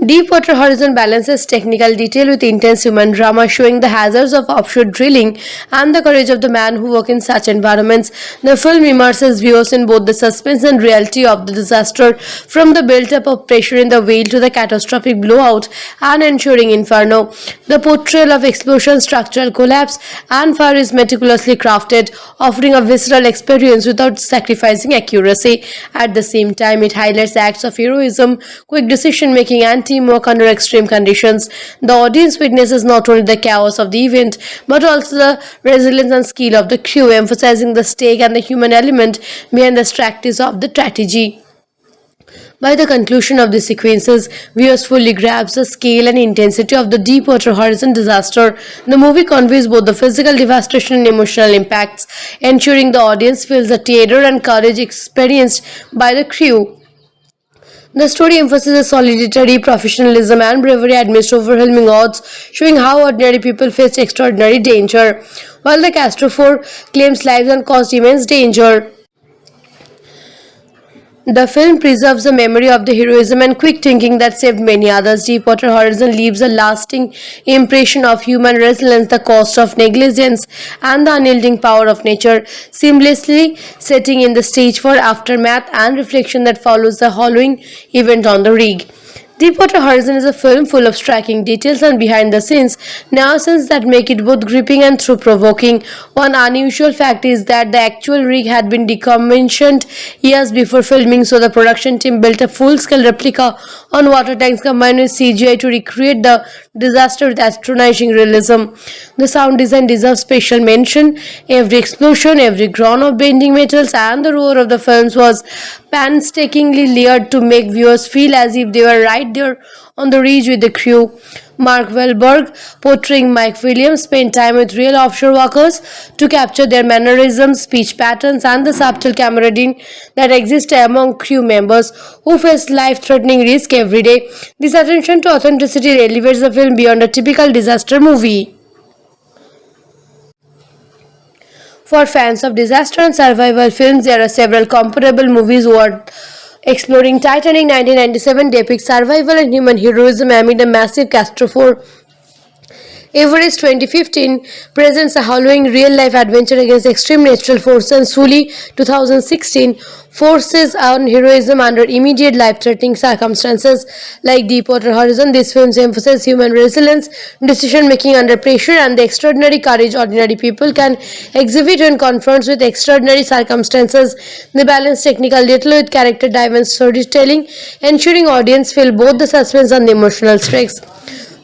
Deepwater Horizon balances technical detail with intense human drama, showing the hazards of offshore drilling and the courage of the man who work in such environments. The film immerses viewers in both the suspense and reality of the disaster, from the build-up of pressure in the whale to the catastrophic blowout and ensuing inferno. The portrayal of explosion, structural collapse, and fire is meticulously crafted, offering a visceral experience without sacrificing accuracy. At the same time, it highlights acts of heroism, quick decision-making, and teamwork under extreme conditions. The audience witnesses not only the chaos of the event, but also the resilience and skill of the crew, emphasizing the stake and the human element behind the strategies of the tragedy. By the conclusion of these sequences, viewers fully grasp the scale and intensity of the Deepwater Horizon disaster. The movie conveys both the physical devastation and emotional impacts, ensuring the audience feels the terror and courage experienced by the crew. The story emphasizes solidarity, professionalism, and bravery amidst overwhelming odds, showing how ordinary people face extraordinary danger, while the catastrophe claims lives and caused immense danger. The film preserves the memory of the heroism and quick thinking that saved many others. Deepwater Horizon leaves a lasting impression of human resilience, the cost of negligence, and the unyielding power of nature, seamlessly setting in the stage for aftermath and reflection that follows the following event on the rig. Deepwater Horizon is a film full of striking details and behind-the-scenes nuances that make it both gripping and thought-provoking. One unusual fact is that the actual rig had been decommissioned years before filming, so the production team built a full-scale replica on water tanks combined with CGI to recreate the disaster with astonishing realism. The sound design deserves special mention. Every explosion, every groan of bending metals, and the roar of the films was painstakingly layered to make viewers feel as if they were right there on the ridge with the crew. Mark Wahlberg, portraying Mike Williams, spent time with real offshore workers to capture their mannerisms, speech patterns, and the subtle camaraderie that exists among crew members who face life-threatening risk every day. This attention to authenticity elevates the film beyond a typical disaster movie. For fans of disaster and survival films, there are several comparable movies worth exploring. Titanic 1997 depicts survival and human heroism amid a massive catastrophe, Everest 2015 presents a harrowing real-life adventure against extreme natural forces, and Sully 2016 forces on heroism under immediate life-threatening circumstances. Like Deepwater Horizon, these films emphasize human resilience, decision-making under pressure, and the extraordinary courage ordinary people can exhibit when confronted with extraordinary circumstances. They balance technical detail with character-driven storytelling, ensuring audience feel both the suspense and the emotional stakes.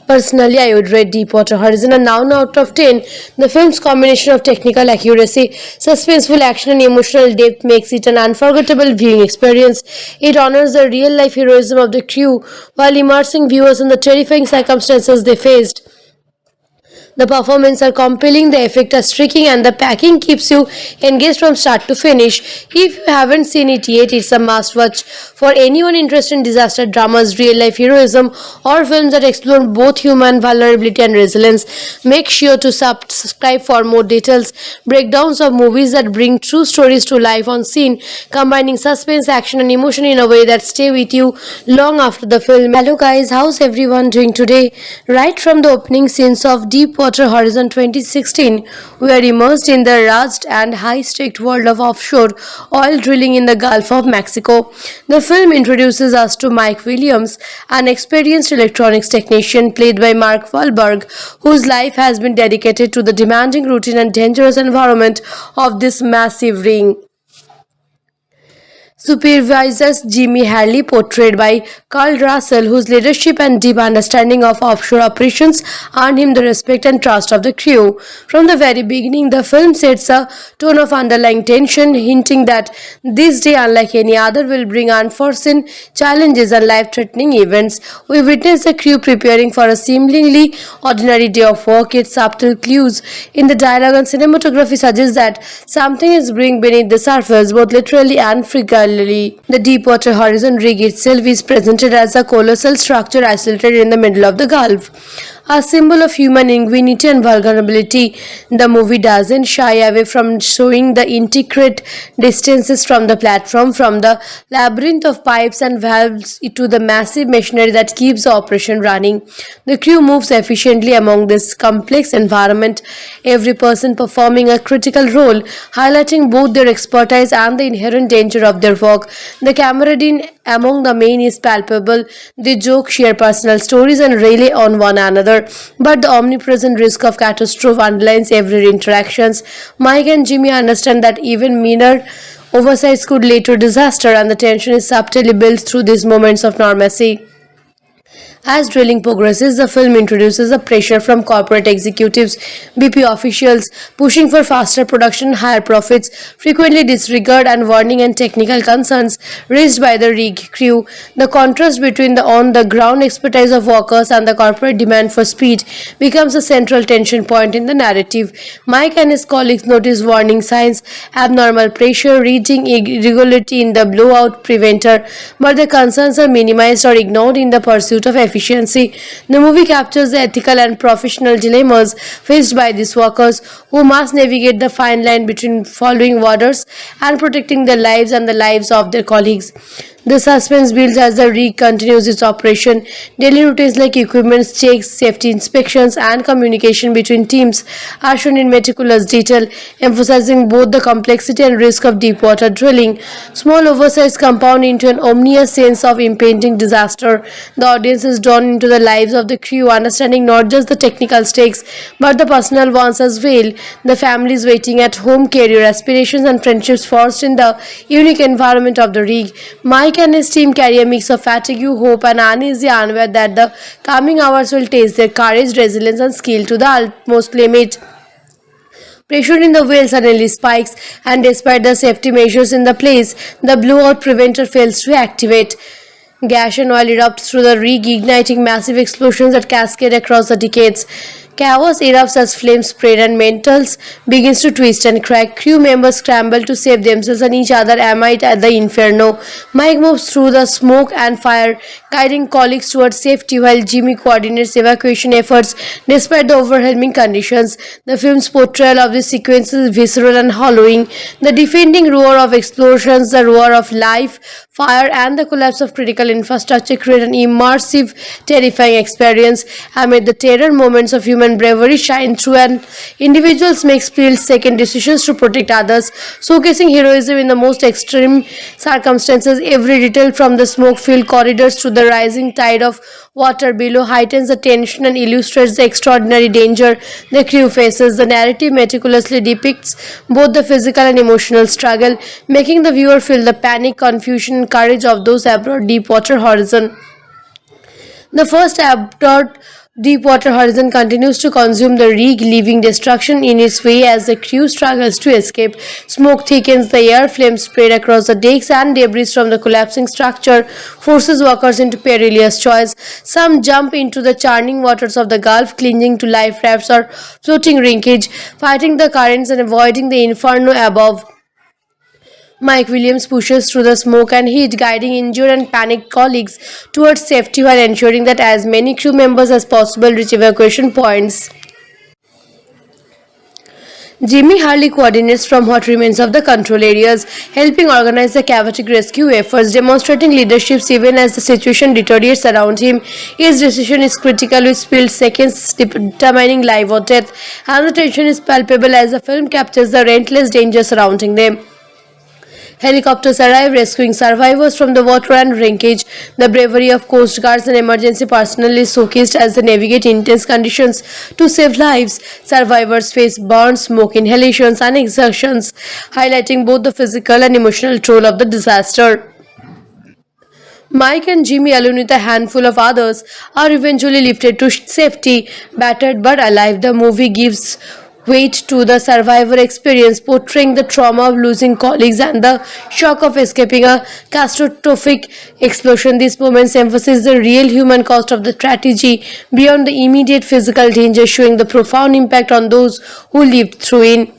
Personally, I would rate Deepwater Horizon a 9 out of 10. The film's combination of technical accuracy, suspenseful action, and emotional depth makes it an unforgettable viewing experience. It honors the real-life heroism of the crew while immersing viewers in the terrifying circumstances they faced. The performances are compelling, the effects are striking, and the packing keeps you engaged from start to finish. If you haven't seen it yet, it's a must watch for anyone interested in disaster dramas, real life heroism, or films that explore both human vulnerability and resilience. Make sure to subscribe for more details, breakdowns of movies that bring true stories to life on scene, combining suspense, action, and emotion in a way that stay with you long after the film. Hello guys, how's everyone doing today? Right from the opening scenes of Deepwater Horizon 2016, we are immersed in the rugged and high-stakes world of offshore oil drilling in the Gulf of Mexico. The film introduces us to Mike Williams, an experienced electronics technician played by Mark Wahlberg, whose life has been dedicated to the demanding routine and dangerous environment of this massive rig. Supervisors Jimmy Harley, portrayed by Carl Russell, whose leadership and deep understanding of offshore operations earned him the respect and trust of the crew. From the very beginning, the film sets a tone of underlying tension, hinting that this day, unlike any other, will bring unforeseen challenges and life-threatening events. We witness the crew preparing for a seemingly ordinary day of work, yet subtle clues in the dialogue and cinematography suggest that something is brewing beneath the surface, both literally and figuratively. The Deepwater Horizon rig itself is presented as a colossal structure isolated in the middle of the Gulf, a symbol of human ingenuity and vulnerability. The movie doesn't shy away from showing the intricate distances from the platform, from the labyrinth of pipes and valves to the massive machinery that keeps the operation running. The crew moves efficiently among this complex environment, every person performing a critical role, highlighting both their expertise and the inherent danger of their work. The camaraderie among the men is palpable. They joke, share personal stories, and rely on one another. But the omnipresent risk of catastrophe underlines every interaction. Mike and Jimmy understand that even minor oversights could lead to disaster, and the tension is subtly built through these moments of normalcy. As drilling progresses, the film introduces the pressure from corporate executives, BP officials pushing for faster production, higher profits, frequently disregard and warning and technical concerns raised by the rig crew. The contrast between the on-the-ground expertise of workers and the corporate demand for speed becomes a central tension point in the narrative. Mike and his colleagues notice warning signs, abnormal pressure, reading irregularity in the blowout preventer, but the concerns are minimized or ignored in the pursuit of efficiency. The movie captures the ethical and professional dilemmas faced by these workers, who must navigate the fine line between following orders and protecting their lives and the lives of their colleagues. The suspense builds as the rig continues its operation. Daily routines like equipment checks, safety inspections, and communication between teams are shown in meticulous detail, emphasizing both the complexity and risk of deep-water drilling. Small oversights compound into an ominous sense of impending disaster. The audience is drawn into the lives of the crew, understanding not just the technical stakes but the personal ones as well. The families waiting at home, career aspirations, and friendships forged in the unique environment of the rig. Mike and his team carry a mix of fatigue, hope, and uneasy unaware that the coming hours will test their courage, resilience, and skill to the utmost limit. Pressure in the whale suddenly spikes, and despite the safety measures in the place, the blowout preventer fails to activate. Gas and oil erupts through the rig, igniting massive explosions that cascade across the decades. Chaos erupts as flames spread and metals begins to twist and crack. Crew members scramble to save themselves and each other amid at the inferno. Mike moves through the smoke and fire, guiding colleagues towards safety while Jimmy coordinates evacuation efforts despite the overwhelming conditions. The film's portrayal of this sequence is visceral and harrowing. The deafening roar of explosions, the roar of life, fire, and the collapse of critical infrastructure create an immersive, terrifying experience. Amid the terror moments of human human bravery shine through, and individuals make split-second decisions to protect others, showcasing heroism in the most extreme circumstances. Every detail from the smoke-filled corridors to the rising tide of water below heightens the tension and illustrates the extraordinary danger the crew faces. The narrative meticulously depicts both the physical and emotional struggle, making the viewer feel the panic, confusion, and courage of those aboard Deepwater Horizon. The first aboard Deepwater Horizon continues to consume the rig, leaving destruction in its way as the crew struggles to escape. Smoke thickens the air, flames spread across the decks, and debris from the collapsing structure forces workers into perilous choice. Some jump into the churning waters of the Gulf, clinging to life rafts or floating wreckage, fighting the currents and avoiding the inferno above. Mike Williams pushes through the smoke and heat, guiding injured and panicked colleagues towards safety while ensuring that as many crew members as possible reach evacuation points. Jimmy Harley coordinates from what remains of the control areas, helping organize the chaotic rescue efforts, demonstrating leadership even as the situation deteriorates around him. His decision is critical, with split seconds determining life or death, and the tension is palpable as the film captures the relentless danger surrounding them. Helicopters arrive, rescuing survivors from the water and wreckage. The bravery of coast guards and emergency personnel is showcased as they navigate intense conditions to save lives. Survivors face burns, smoke inhalations, and exertions, highlighting both the physical and emotional toll of the disaster. Mike and Jimmy, along with a handful of others, are eventually lifted to safety, battered but alive. The movie gives weight to the survivor experience, portraying the trauma of losing colleagues and the shock of escaping a catastrophic explosion. These moments emphasize the real human cost of the tragedy beyond the immediate physical danger, showing the profound impact on those who lived through it.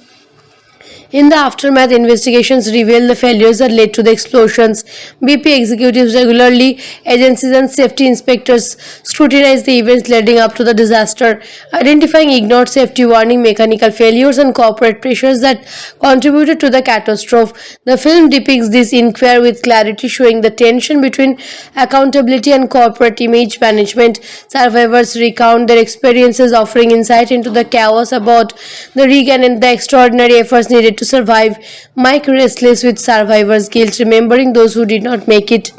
In the aftermath, investigations reveal the failures that led to the explosions. BP executives regularly, agencies and safety inspectors scrutinize the events leading up to the disaster, identifying ignored safety warning, mechanical failures, and corporate pressures that contributed to the catastrophe. The film depicts this inquiry with clarity, showing the tension between accountability and corporate image management. Survivors recount their experiences, offering insight into the chaos about the rig and the extraordinary efforts needed to survive. Mike restless with survivor's guilt, remembering those who did not make it.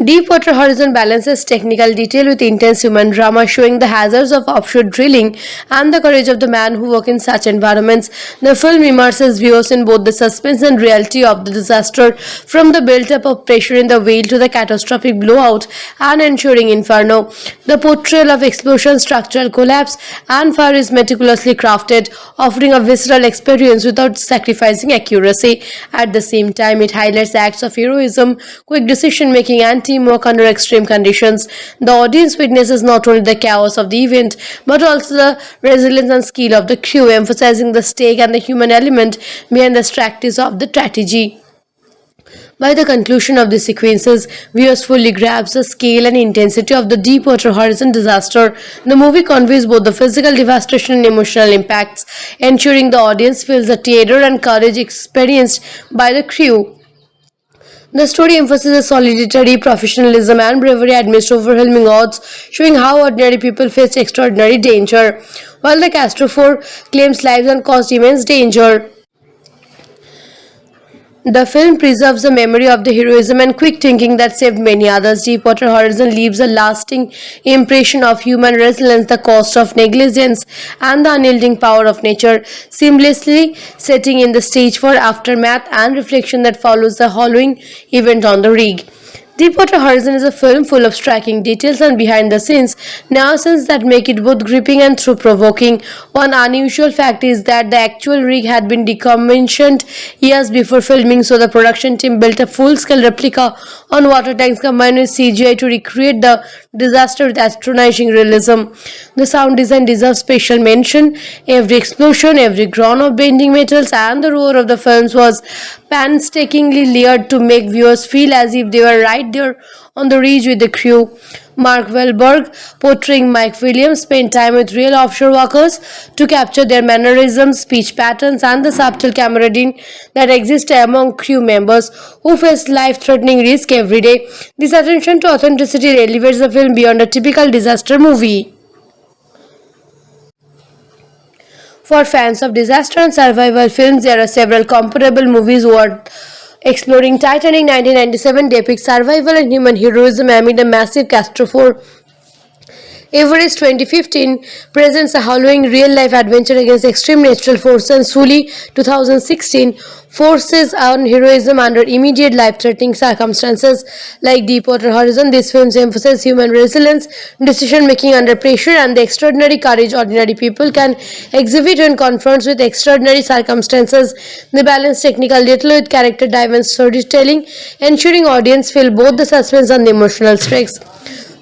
Deepwater Horizon balances technical detail with intense human drama, showing the hazards of offshore drilling and the courage of the man who work in such environments. The film immerses viewers in both the suspense and reality of the disaster, from the build-up of pressure in the whale to the catastrophic blowout and ensuing inferno. The portrayal of explosion, structural collapse, and fire is meticulously crafted, offering a visceral experience without sacrificing accuracy. At the same time, it highlights acts of heroism, quick decision-making, and teamwork under extreme conditions. The audience witnesses not only the chaos of the event, but also the resilience and skill of the crew, emphasizing the stake and the human element behind the practice of the tragedy. By the conclusion of these sequences, viewers fully grasp the scale and intensity of the Deepwater Horizon disaster. The movie conveys both the physical devastation and emotional impacts, ensuring the audience feels the terror and courage experienced by the crew. The story emphasizes solidarity, professionalism, and bravery amidst overwhelming odds, showing how ordinary people face extraordinary danger, while the catastrophe claims lives and caused immense danger. The film preserves the memory of the heroism and quick thinking that saved many others. Deepwater Horizon leaves a lasting impression of human resilience, the cost of negligence, and the unyielding power of nature, seamlessly setting in the stage for aftermath and reflection that follows the harrowing event on the rig. Deepwater Horizon is a film full of striking details and behind-the-scenes nuances that make it both gripping and thought-provoking. One unusual fact is that the actual rig had been decommissioned years before filming, so the production team built a full-scale replica on water tanks combined with CGI to recreate the disaster with astonishing realism. The sound design deserves special mention. Every explosion, every groan of bending metals, and the roar of the films was painstakingly layered to make viewers feel as if they were right there on the ridge with the crew. Mark Wahlberg, portraying Mike Williams, spent time with real offshore workers to capture their mannerisms, speech patterns, and the subtle camaraderie that exists among crew members who face life-threatening risk every day. This attention to authenticity elevates the film beyond a typical disaster movie. For fans of disaster and survival films, there are several comparable movies worth exploring. Titanic 1997 depicts survival and human heroism amid a massive catastrophe. Everest 2015 presents a harrowing real-life adventure against extreme natural forces, and Sully 2016 forces on heroism under immediate life-threatening circumstances. Like Deepwater Horizon, these films emphasize human resilience, decision-making under pressure, and the extraordinary courage ordinary people can exhibit when confronted with extraordinary circumstances. They balance technical detail with character-driven storytelling, ensuring audience feel both the suspense and the emotional stakes.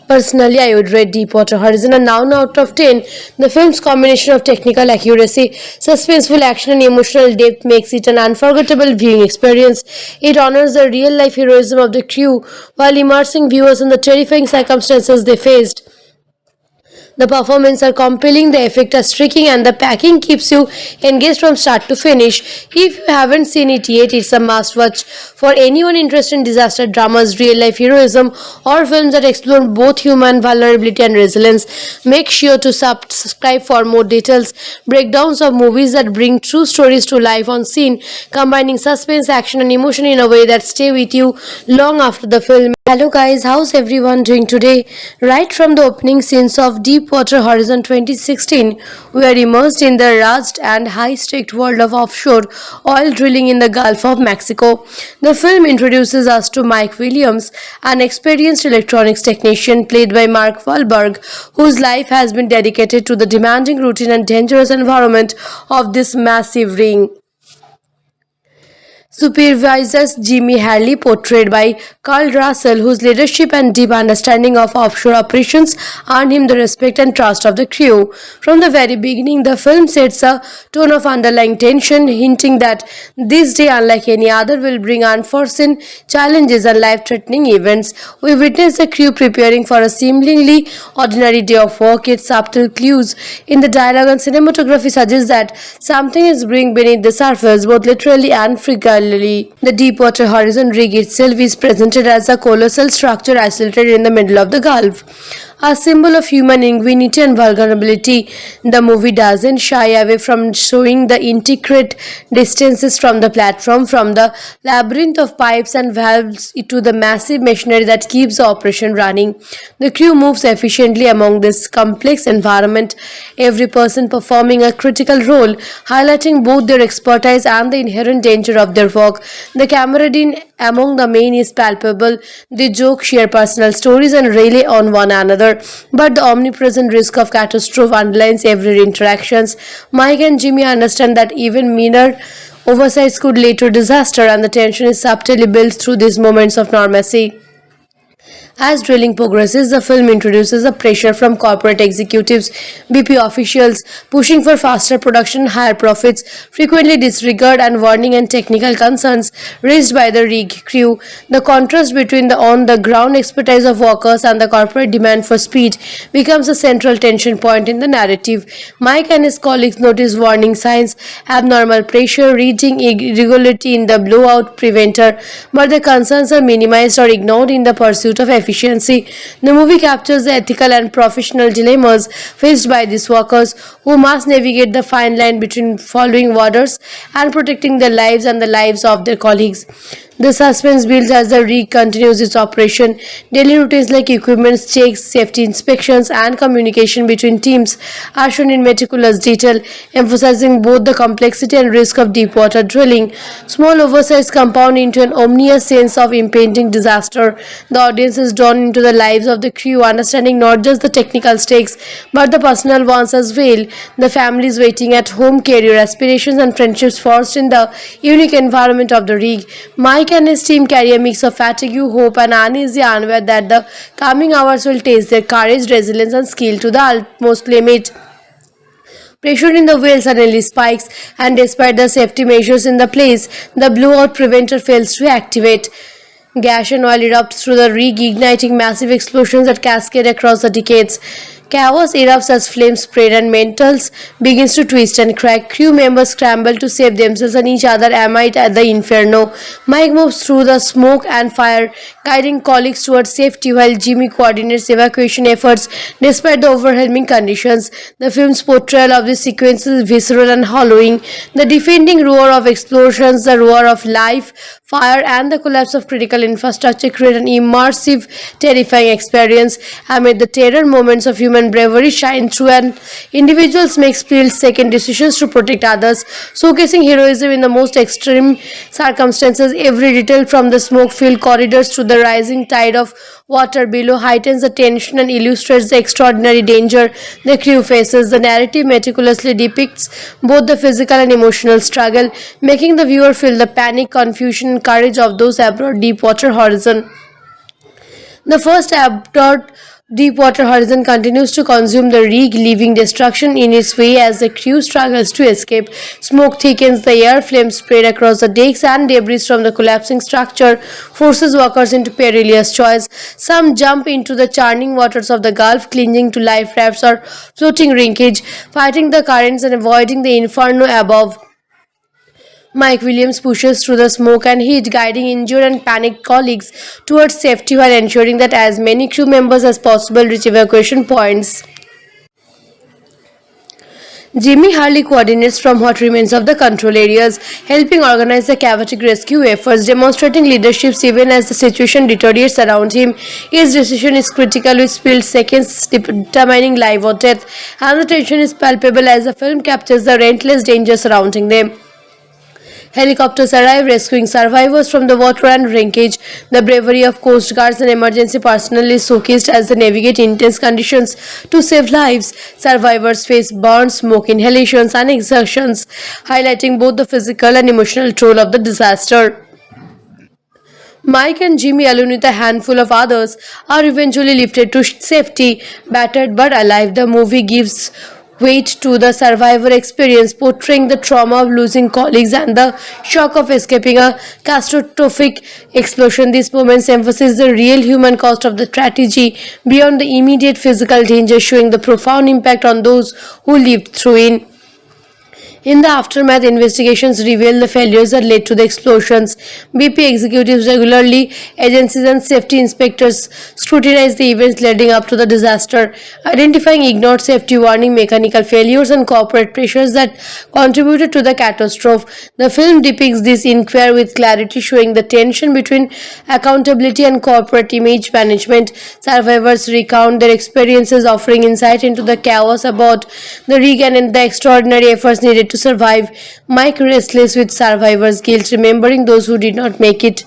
Personally, I would rate Deepwater Horizon a 9 out of 10. The film's combination of technical accuracy, suspenseful action, and emotional depth makes it an unforgettable viewing experience. It honors the real-life heroism of the crew while immersing viewers in the terrifying circumstances they faced. The performances are compelling, the effects are striking, and the packing keeps you engaged from start to finish. If you haven't seen it yet, it's a must watch for anyone interested in disaster dramas, real life heroism, or films that explore both human vulnerability and resilience. Make sure to subscribe for more details, breakdowns of movies that bring true stories to life on scene, combining suspense, action, and emotion in a way that stay with you long after the film. Hello guys, how's everyone doing today? Right from the opening scenes of Deepwater Horizon 2016, we are immersed in the rugged and high-stakes world of offshore oil drilling in the Gulf of Mexico. The film introduces us to Mike Williams, an experienced electronics technician played by Mark Wahlberg, whose life has been dedicated to the demanding routine and dangerous environment of this massive rig. Supervisors Jimmy Harley, portrayed by Carl Russell, whose leadership and deep understanding of offshore operations earned him the respect and trust of the crew. From the very beginning, the film sets a tone of underlying tension, hinting that this day, unlike any other, will bring unforeseen challenges and life-threatening events. We witness the crew preparing for a seemingly ordinary day of work, yet subtle clues in the dialogue and cinematography suggest that something is brewing beneath the surface, both literally and figuratively. The Deepwater Horizon rig itself is presented as a colossal structure isolated in the middle of the Gulf, a symbol of human ingenuity and vulnerability. The movie doesn't shy away from showing the intricate distances from the platform, from the labyrinth of pipes and valves to the massive machinery that keeps the operation running. The crew moves efficiently among this complex environment, every person performing a critical role, highlighting both their expertise and the inherent danger of their work. The camaraderie among the men is palpable. They joke, share personal stories, and rely on one another. But the omnipresent risk of catastrophe underlines every interaction. Mike and Jimmy understand that even minor oversights could lead to disaster, and the tension is subtly built through these moments of normalcy. As drilling progresses, the film introduces a pressure from corporate executives, BP officials pushing for faster production, higher profits, frequently disregard and warning and technical concerns raised by the rig crew. The contrast between the on-the-ground expertise of workers and the corporate demand for speed becomes a central tension point in the narrative. Mike and his colleagues notice warning signs, abnormal pressure, reading irregularity in the blowout preventer, but the concerns are minimized or ignored in the pursuit of efficiency. The movie captures the ethical and professional dilemmas faced by these workers who must navigate the fine line between following orders and protecting their lives and the lives of their colleagues. The suspense builds as the rig continues its operation. Daily routines like equipment checks, safety inspections, and communication between teams are shown in meticulous detail, emphasizing both the complexity and risk of deep-water drilling. Small oversights compound into an ominous sense of impending disaster. The audience is drawn into the lives of the crew, understanding not just the technical stakes, but the personal ones as well. The families waiting at home, career aspirations, and friendships forged in the unique environment of the rig. Mike and his team carry a mix of fatigue, hope, and uneasy unaware that the coming hours will test their courage, resilience, and skill to the utmost limit. Pressure in the whale suddenly spikes, and despite the safety measures in the place, the blowout preventer fails to activate. Gas and oil erupts through the rig, igniting massive explosions that cascade across the decades. Chaos erupts as flames spread and metals begins to twist and crack. Crew members scramble to save themselves and each other amid at the inferno. Mike moves through the smoke and fire, guiding colleagues towards safety while Jimmy coordinates evacuation efforts despite the overwhelming conditions. The film's portrayal of this sequence is visceral and harrowing. The defending roar of explosions, the roar of life, fire, and the collapse of critical infrastructure create an immersive, terrifying experience. Amid the terror, moments of human bravery shine through, and individuals make split-second decisions to protect others, showcasing heroism in the most extreme circumstances. Every detail, from the smoke-filled corridors to the rising tide of water below, heightens the tension and illustrates the extraordinary danger the crew faces. The narrative meticulously depicts both the physical and emotional struggle, making the viewer feel the panic, confusion, and courage of those aboard Deepwater Horizon. The first aboard Deepwater Horizon continues to consume the rig, leaving destruction in its way as the crew struggles to escape. Smoke thickens the air, flames spread across the decks, and debris from the collapsing structure forces workers into perilous choice. Some jump into the churning waters of the Gulf, clinging to life rafts or floating wreckage, fighting the currents and avoiding the inferno above. Mike Williams pushes through the smoke and heat, guiding injured and panicked colleagues towards safety while ensuring that as many crew members as possible reach evacuation points. Jimmy Hurley coordinates from what remains of the control areas, helping organize the chaotic rescue efforts, demonstrating leadership even as the situation deteriorates around him. His decision is critical, with split seconds determining life or death, and the tension is palpable as the film captures the relentless danger surrounding them. Helicopters arrive, rescuing survivors from the water and wreckage. The bravery of Coast Guards and emergency personnel is showcased as they navigate intense conditions to save lives. Survivors face burns, smoke inhalations, and exertions, highlighting both the physical and emotional toll of the disaster. Mike and Jimmy, along with a handful of others, are eventually lifted to safety, battered but alive. The movie gives weight to the survivor experience, portraying the trauma of losing colleagues and the shock of escaping a catastrophic explosion. These moments emphasize the real human cost of the tragedy beyond the immediate physical danger, showing the profound impact on those who lived through it. In the aftermath, investigations reveal the failures that led to the explosions. BP executives regularly, agencies and safety inspectors scrutinize the events leading up to the disaster, identifying ignored safety warning, mechanical failures, and corporate pressures that contributed to the catastrophe. The film depicts this inquiry with clarity, showing the tension between accountability and corporate image management. Survivors recount their experiences, offering insight into the chaos aboard the rig and the extraordinary efforts needed to survive. Mike restless with survivor's guilt, remembering those who did not make it.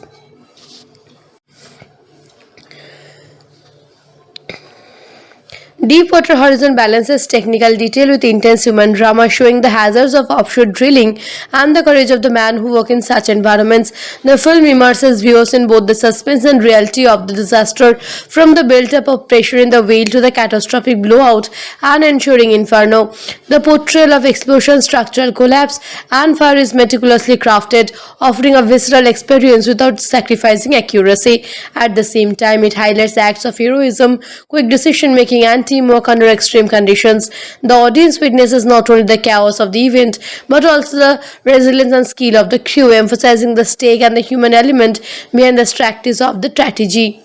Deepwater Horizon balances technical detail with intense human drama, showing the hazards of offshore drilling and the courage of the man who work in such environments. The film immerses viewers in both the suspense and reality of the disaster, from the build-up of pressure in the whale to the catastrophic blowout and ensuing inferno. The portrayal of explosion, structural collapse, and fire is meticulously crafted, offering a visceral experience without sacrificing accuracy. At the same time, it highlights acts of heroism, quick decision-making, and teamwork under extreme conditions. The audience witnesses not only the chaos of the event, but also the resilience and skill of the crew, emphasizing the stake and the human element behind the strategies of the tragedy.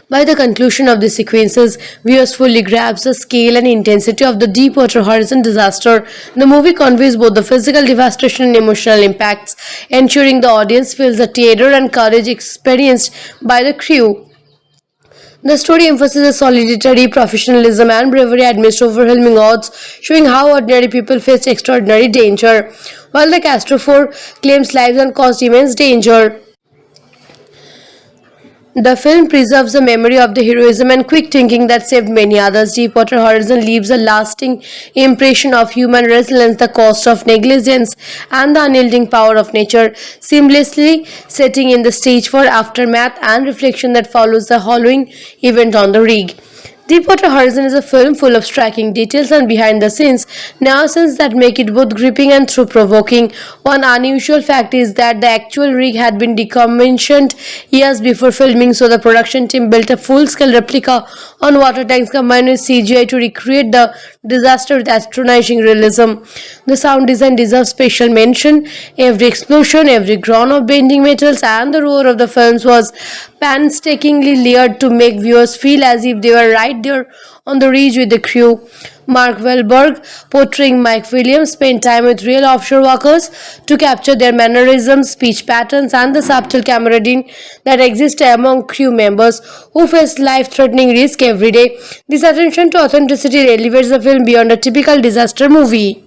By the conclusion of these sequences, viewers fully grasp the scale and intensity of the Deepwater Horizon disaster. The movie conveys both the physical devastation and emotional impacts, ensuring the audience feels the terror and courage experienced by the crew. The story emphasizes solidarity, professionalism, and bravery amidst overwhelming odds, showing how ordinary people face extraordinary danger, while the catastrophe claims lives and caused immense danger. The film preserves the memory of the heroism and quick thinking that saved many others. Deepwater Horizon leaves a lasting impression of human resilience, the cost of negligence, and the unyielding power of nature, seamlessly setting in the stage for aftermath and reflection that follows the harrowing event on the rig. Deepwater Horizon is a film full of striking details and behind the scenes nuances that make it both gripping and thought provoking. One unusual fact is that the actual rig had been decommissioned years before filming, so the production team built a full scale replica on water tanks combined with CGI to recreate the disaster with astonishing realism. The sound design deserves special mention. Every explosion, every groan of bending metals, and the roar of the films was painstakingly layered to make viewers feel as if they were right there on the ridge with the crew. Mark Wahlberg, portraying Mike Williams, spent time with real offshore workers to capture their mannerisms, speech patterns, and the subtle camaraderie that exists among crew members who face life-threatening risk every day. This attention to authenticity elevates the film beyond a typical disaster movie.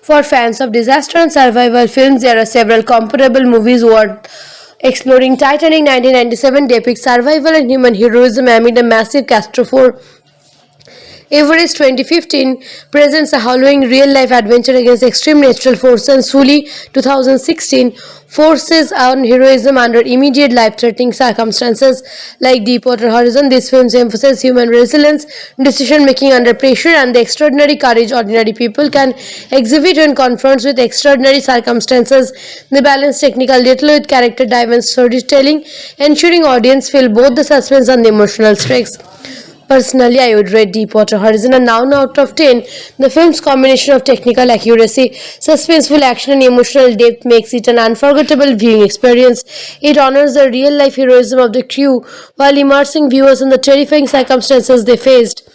For fans of disaster and survival films, there are several comparable movies worth exploring. Titanic 1997 depicts survival and human heroism amid a massive catastrophe. Everest 2015 presents a harrowing real-life adventure against extreme natural forces, and Sully 2016 forces on heroism under immediate life-threatening circumstances. Like Deepwater Horizon, these films emphasize human resilience, decision-making under pressure, and the extraordinary courage ordinary people can exhibit when confronted with extraordinary circumstances. They balance technical detail with character-driven storytelling, ensuring audience feel both the suspense and the emotional stakes. Personally, I would rate Deepwater Horizon a 9 out of 10. The film's combination of technical accuracy, suspenseful action, and emotional depth makes it an unforgettable viewing experience. It honors the real-life heroism of the crew while immersing viewers in the terrifying circumstances they faced.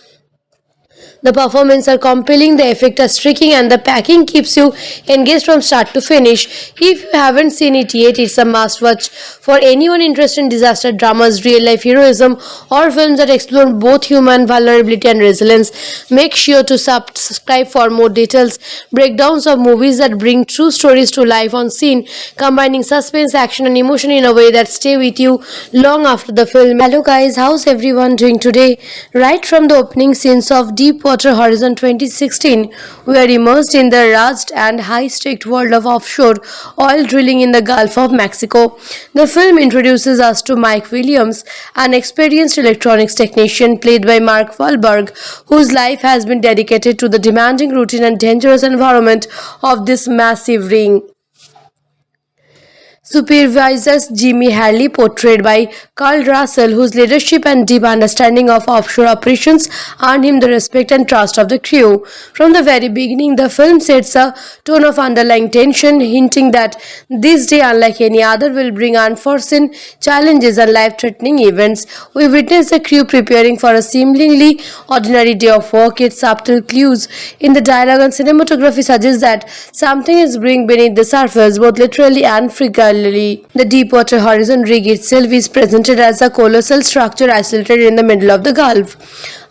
The performances are compelling, the effects are striking, and the packing keeps you engaged from start to finish. If you haven't seen it yet, it's a must watch for anyone interested in disaster dramas, real life heroism, or films that explore both human vulnerability and resilience. Make sure to subscribe for more details, breakdowns of movies that bring true stories to life on scene, combining suspense, action, and emotion in a way that stay with you long after the film. Hello guys, how's everyone doing today? Right from the opening scenes of Deepwater Horizon 2016, we are immersed in the rugged and high-stakes world of offshore oil drilling in the Gulf of Mexico. The film introduces us to Mike Williams, an experienced electronics technician played by Mark Wahlberg, whose life has been dedicated to the demanding routine and dangerous environment of this massive rig. Supervisors Jimmy Harley, portrayed by Carl Russell, whose leadership and deep understanding of offshore operations earned him the respect and trust of the crew. From the very beginning, the film sets a tone of underlying tension, hinting that this day, unlike any other, will bring unforeseen challenges and life-threatening events. We witness the crew preparing for a seemingly ordinary day of work, yet subtle clues in the dialogue and cinematography suggest that something is brewing beneath the surface, both literally and figuratively. The Deepwater Horizon rig itself is presented as a colossal structure isolated in the middle of the Gulf.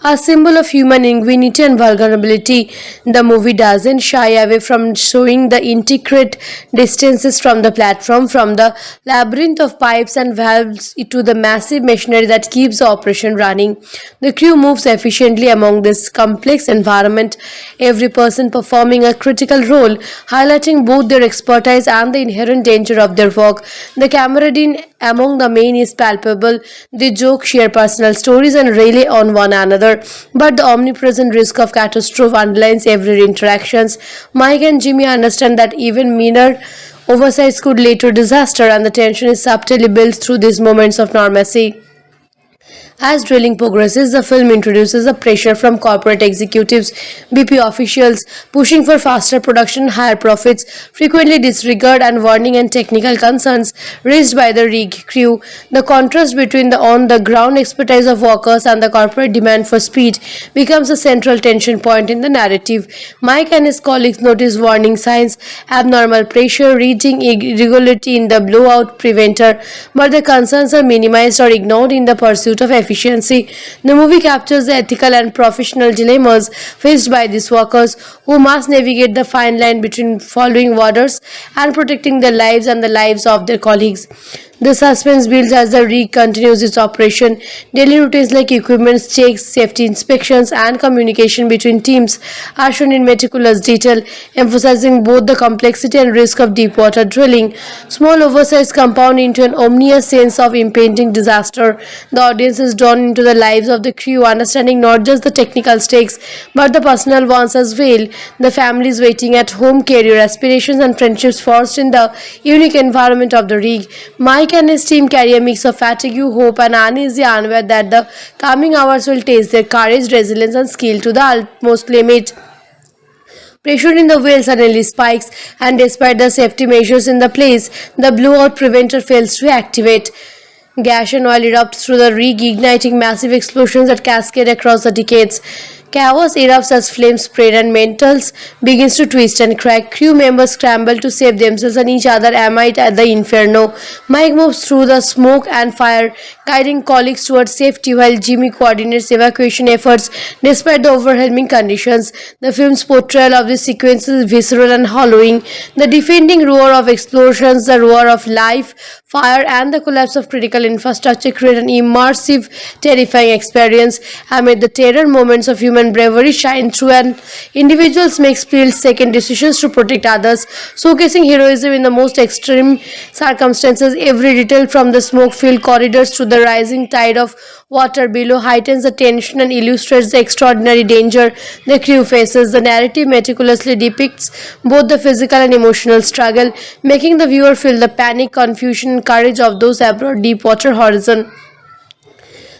A symbol of human ingenuity and vulnerability, the movie doesn't shy away from showing the intricate distances from the platform, from the labyrinth of pipes and valves to the massive machinery that keeps the operation running. The crew moves efficiently among this complex environment, every person performing a critical role, highlighting both their expertise and the inherent danger of their work. The camaraderie among the men is palpable. They joke, share personal stories, and rely on one another. But the omnipresent risk of catastrophe underlines every interaction. Mike and Jimmy understand that even minor oversights could lead to disaster, and the tension is subtly built through these moments of normalcy. As drilling progresses, the film introduces the pressure from corporate executives, BP officials pushing for faster production, higher profits, frequently disregard and warning and technical concerns raised by the rig crew. The contrast between the on-the-ground expertise of workers and the corporate demand for speed becomes a central tension point in the narrative. Mike and his colleagues notice warning signs, abnormal pressure, reading irregularity in the blowout preventer, but the concerns are minimized or ignored in the pursuit of efficiency. The movie captures the ethical and professional dilemmas faced by these workers who must navigate the fine line between following orders and protecting their lives and the lives of their colleagues. The suspense builds as the rig continues its operation. Daily routines like equipment checks, safety inspections, and communication between teams are shown in meticulous detail, emphasizing both the complexity and risk of deep water drilling. Small oversights compound into an ominous sense of impending disaster. The audience is drawn into the lives of the crew, understanding not just the technical stakes but the personal ones as well. The families waiting at home, career aspirations, and friendships forged in the unique environment of the rig. Mike and his team carry a mix of fatigue, hope, and uneasy unaware that the coming hours will test their courage, resilience, and skill to the utmost limit. Pressure in the whale suddenly spikes, and despite the safety measures in the place, the blowout preventer fails to activate. Gas and oil erupts through the rig, igniting massive explosions that cascade across the decades. Chaos erupts as flames spread and metals begins to twist and crack. Crew members scramble to save themselves and each other amid at the inferno. Mike moves through the smoke and fire, guiding colleagues towards safety while Jimmy coordinates evacuation efforts despite the overwhelming conditions. The film's portrayal of this sequence is visceral and harrowing. The defending roar of explosions, the roar of life, fire, and the collapse of critical infrastructure create an immersive, terrifying experience. Amid the terror, moments of human bravery shine through, and individuals make split-second decisions to protect others, showcasing heroism in the most extreme circumstances. Every detail, from the smoke-filled corridors to the rising tide of water below, heightens the tension and illustrates the extraordinary danger the crew faces. The narrative meticulously depicts both the physical and emotional struggle, making the viewer feel the panic, confusion, and courage of those aboard Deepwater Horizon.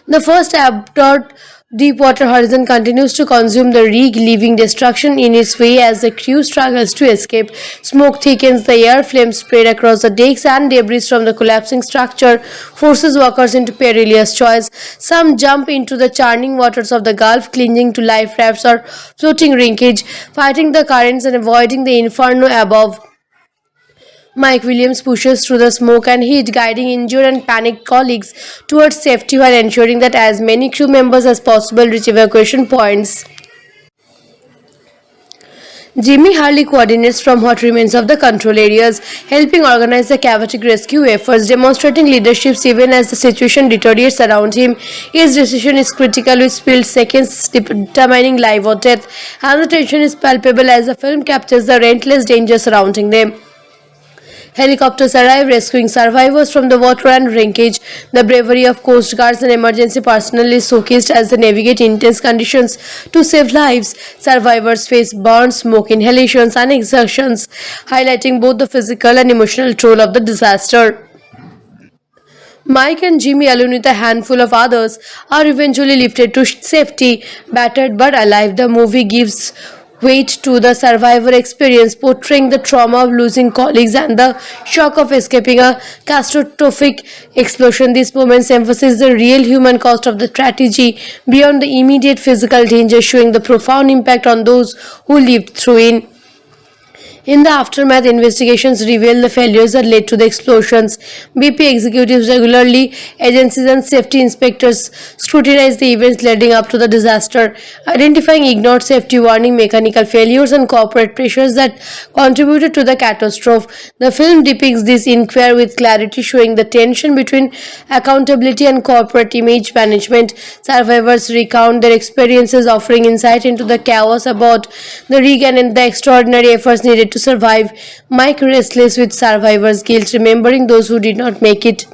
The first aboard Deepwater Horizon continues to consume the rig, leaving destruction in its way as the crew struggles to escape. Smoke thickens the air, flames spread across the decks, and debris from the collapsing structure forces workers into perilous choice. Some jump into the churning waters of the Gulf, clinging to life rafts or floating wreckage, fighting the currents and avoiding the inferno above. Mike Williams pushes through the smoke and heat, guiding injured and panicked colleagues towards safety while ensuring that as many crew members as possible reach evacuation points. Jimmy Hurley coordinates from what remains of the control areas, helping organize the chaotic rescue efforts, demonstrating leadership even as the situation deteriorates around him. His decision is critical, with split seconds determining life or death, and the tension is palpable as the film captures the relentless danger surrounding them. Helicopters arrive, rescuing survivors from the water and wreckage. The bravery of coast guards and emergency personnel is showcased as they navigate intense conditions to save lives. Survivors face burns, smoke inhalations, and exertions, highlighting both the physical and emotional toll of the disaster. Mike and Jimmy, along with a handful of others, are eventually lifted to safety, battered but alive. The movie gives weight to the survivor experience, portraying the trauma of losing colleagues and the shock of escaping a catastrophic explosion. These moments emphasize the real human cost of the tragedy beyond the immediate physical danger, showing the profound impact on those who lived through it. In the aftermath, investigations reveal the failures that led to the explosions. BP executives regularly, agencies and safety inspectors scrutinize the events leading up to the disaster, identifying ignored safety warning, mechanical failures, and corporate pressures that contributed to the catastrophe. The film depicts this inquiry with clarity, showing the tension between accountability and corporate image management. Survivors recount their experiences, offering insight into the chaos aboard the rig and the extraordinary efforts needed to survive. Mike restless with survivor's guilt, remembering those who did not make it.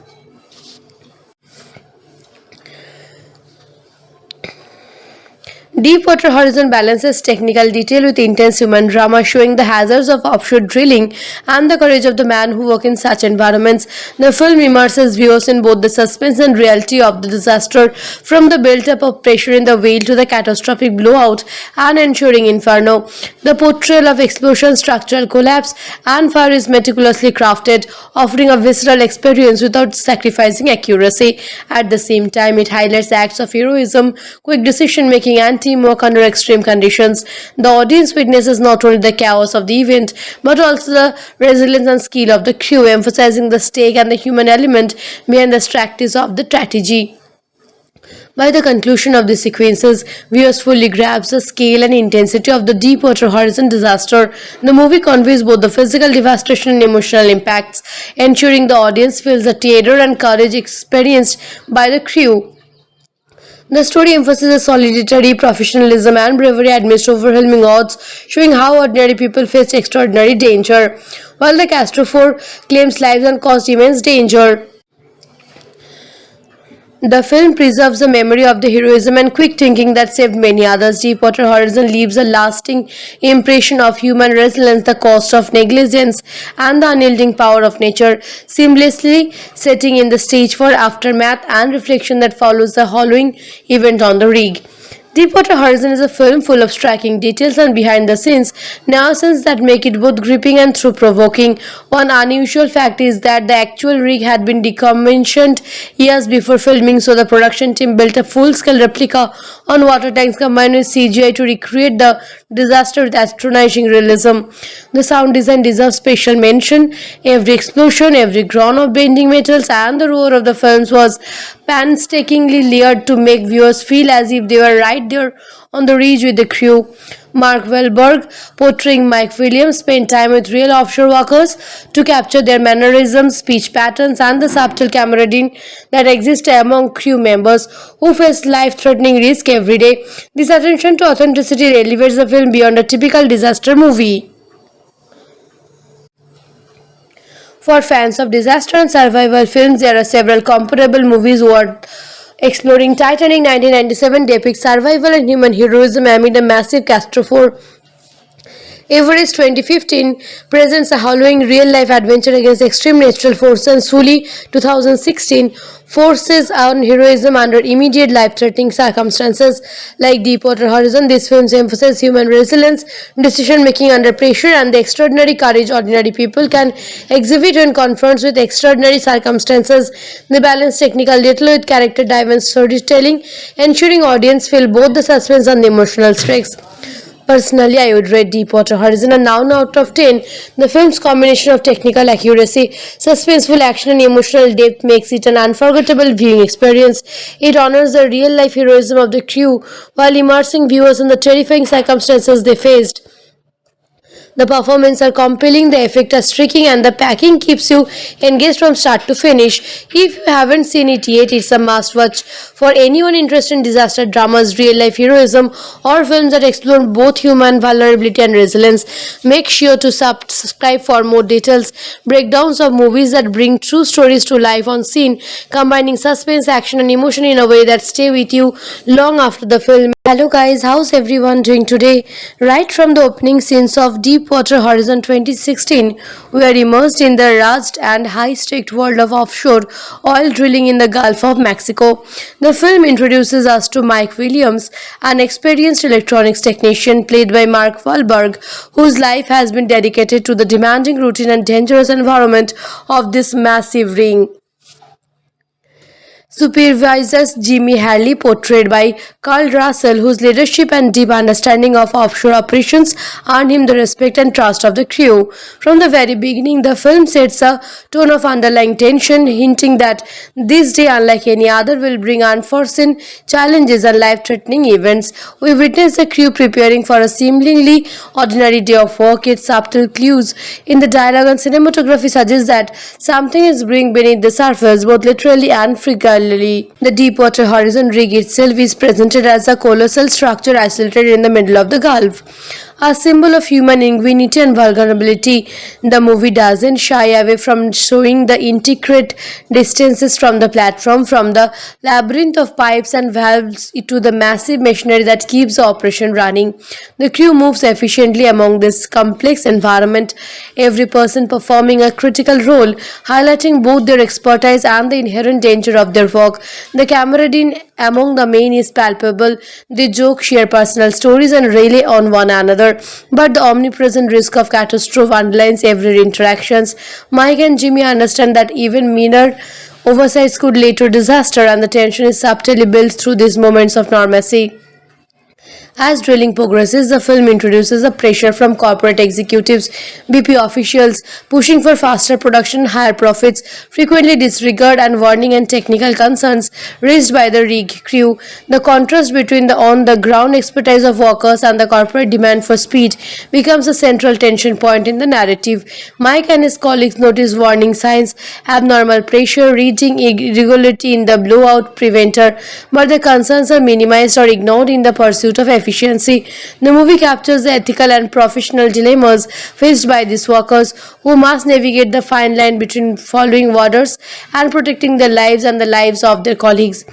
Deepwater Horizon balances technical detail with intense human drama, showing the hazards of offshore drilling and the courage of the man who work in such environments. The film immerses viewers in both the suspense and reality of the disaster, from the build-up of pressure in the whale to the catastrophic blowout and ensuing inferno. The portrayal of explosion, structural collapse, and fire is meticulously crafted, offering a visceral experience without sacrificing accuracy. At the same time, it highlights acts of heroism, quick decision-making, and teamwork under extreme conditions. The audience witnesses not only the chaos of the event, but also the resilience and skill of the crew, emphasizing the stake and the human element behind the practice of the tragedy. By the conclusion of these sequences, viewers fully grasp the scale and intensity of the Deepwater Horizon disaster. The movie conveys both the physical devastation and emotional impacts, ensuring the audience feels the terror and courage experienced by the crew. The story emphasizes solidarity, professionalism, and bravery amidst overwhelming odds, showing how ordinary people face extraordinary danger, while the Castor claims lives and caused immense danger. The film preserves the memory of the heroism and quick thinking that saved many others. Deepwater Horizon leaves a lasting impression of human resilience, the cost of negligence, and the unyielding power of nature, seamlessly setting in the stage for aftermath and reflection that follows the following event on the rig. Deepwater Horizon is a film full of striking details and behind-the-scenes nuances that make it both gripping and thought-provoking. One unusual fact is that the actual rig had been decommissioned years before filming, so the production team built a full-scale replica on water tanks combined with CGI to recreate the disaster with astonishing realism. The sound design deserves special mention. Every explosion, every groan of bending metals, and the roar of the films was painstakingly layered to make viewers feel as if they were right there on the ridge with the crew. Mark Wahlberg, portraying Mike Williams, spent time with real offshore workers to capture their mannerisms, speech patterns, and the subtle camaraderie that exists among crew members who face life-threatening risk every day. This attention to authenticity elevates the film beyond a typical disaster movie. For fans of disaster and survival films, there are several comparable movies worth exploring. Titanic 1997 depicts survival and human heroism amid a massive catastrophe. Everest 2015 presents a harrowing real-life adventure against extreme natural forces, and Sully 2016 forces on heroism under immediate life-threatening circumstances. Like Deepwater Horizon, these films emphasize human resilience, decision-making under pressure, and the extraordinary courage ordinary people can exhibit when confronted with extraordinary circumstances. They balance technical detail with character-driven storytelling, ensuring audience feel both the suspense and the emotional stakes. Personally, I would rate Deepwater Horizon a 9 out of 10. The film's combination of technical accuracy, suspenseful action, and emotional depth makes it an unforgettable viewing experience. It honors the real-life heroism of the crew while immersing viewers in the terrifying circumstances they faced. The performances are compelling, the effects are striking, and the packing keeps you engaged from start to finish. If you haven't seen it yet, it's a must-watch for anyone interested in disaster dramas, real-life heroism, or films that explore both human vulnerability and resilience. Make sure to subscribe for more details, breakdowns of movies that bring true stories to life on scene, combining suspense, action, and emotion in a way that stay with you long after the film. Hello guys, how's everyone doing today? Right from the opening scenes of Deepwater Horizon 2016, we are immersed in the rugged and high-stakes world of offshore oil drilling in the Gulf of Mexico. The film introduces us to Mike Williams, an experienced electronics technician played by Mark Wahlberg, whose life has been dedicated to the demanding routine and dangerous environment of this massive rig. Supervisors Jimmy Harley, portrayed by Carl Russell, whose leadership and deep understanding of offshore operations earned him the respect and trust of the crew. From the very beginning, the film sets a tone of underlying tension, hinting that this day, unlike any other, will bring unforeseen challenges and life-threatening events. We witness the crew preparing for a seemingly ordinary day of work, yet subtle clues in the dialogue and cinematography suggest that something is brewing beneath the surface, both literally and figuratively. The Deepwater Horizon rig itself is presented as a colossal structure isolated in the middle of the Gulf, a symbol of human ingenuity and vulnerability. The movie doesn't shy away from showing the intricate distances from the platform, from the labyrinth of pipes and valves to the massive machinery that keeps the operation running. The crew moves efficiently among this complex environment, every person performing a critical role, highlighting both their expertise and the inherent danger of their work. The camaraderie among the men is palpable. They joke, share personal stories, and rely on one another. But the omnipresent risk of catastrophe underlines every interaction. Mike and Jimmy understand that even minor oversights could lead to disaster, and the tension is subtly built through these moments of normalcy. As drilling progresses, the film introduces the pressure from corporate executives, BP officials pushing for faster production, higher profits, frequently disregard and warning and technical concerns raised by the rig crew. The contrast between the on-the-ground expertise of workers and the corporate demand for speed becomes a central tension point in the narrative. Mike and his colleagues notice warning signs, abnormal pressure, reading irregularity in the blowout preventer, but the concerns are minimized or ignored in the pursuit of efficiency. The movie captures the ethical and professional dilemmas faced by these workers who must navigate the fine line between following orders and protecting their lives and the lives of their colleagues.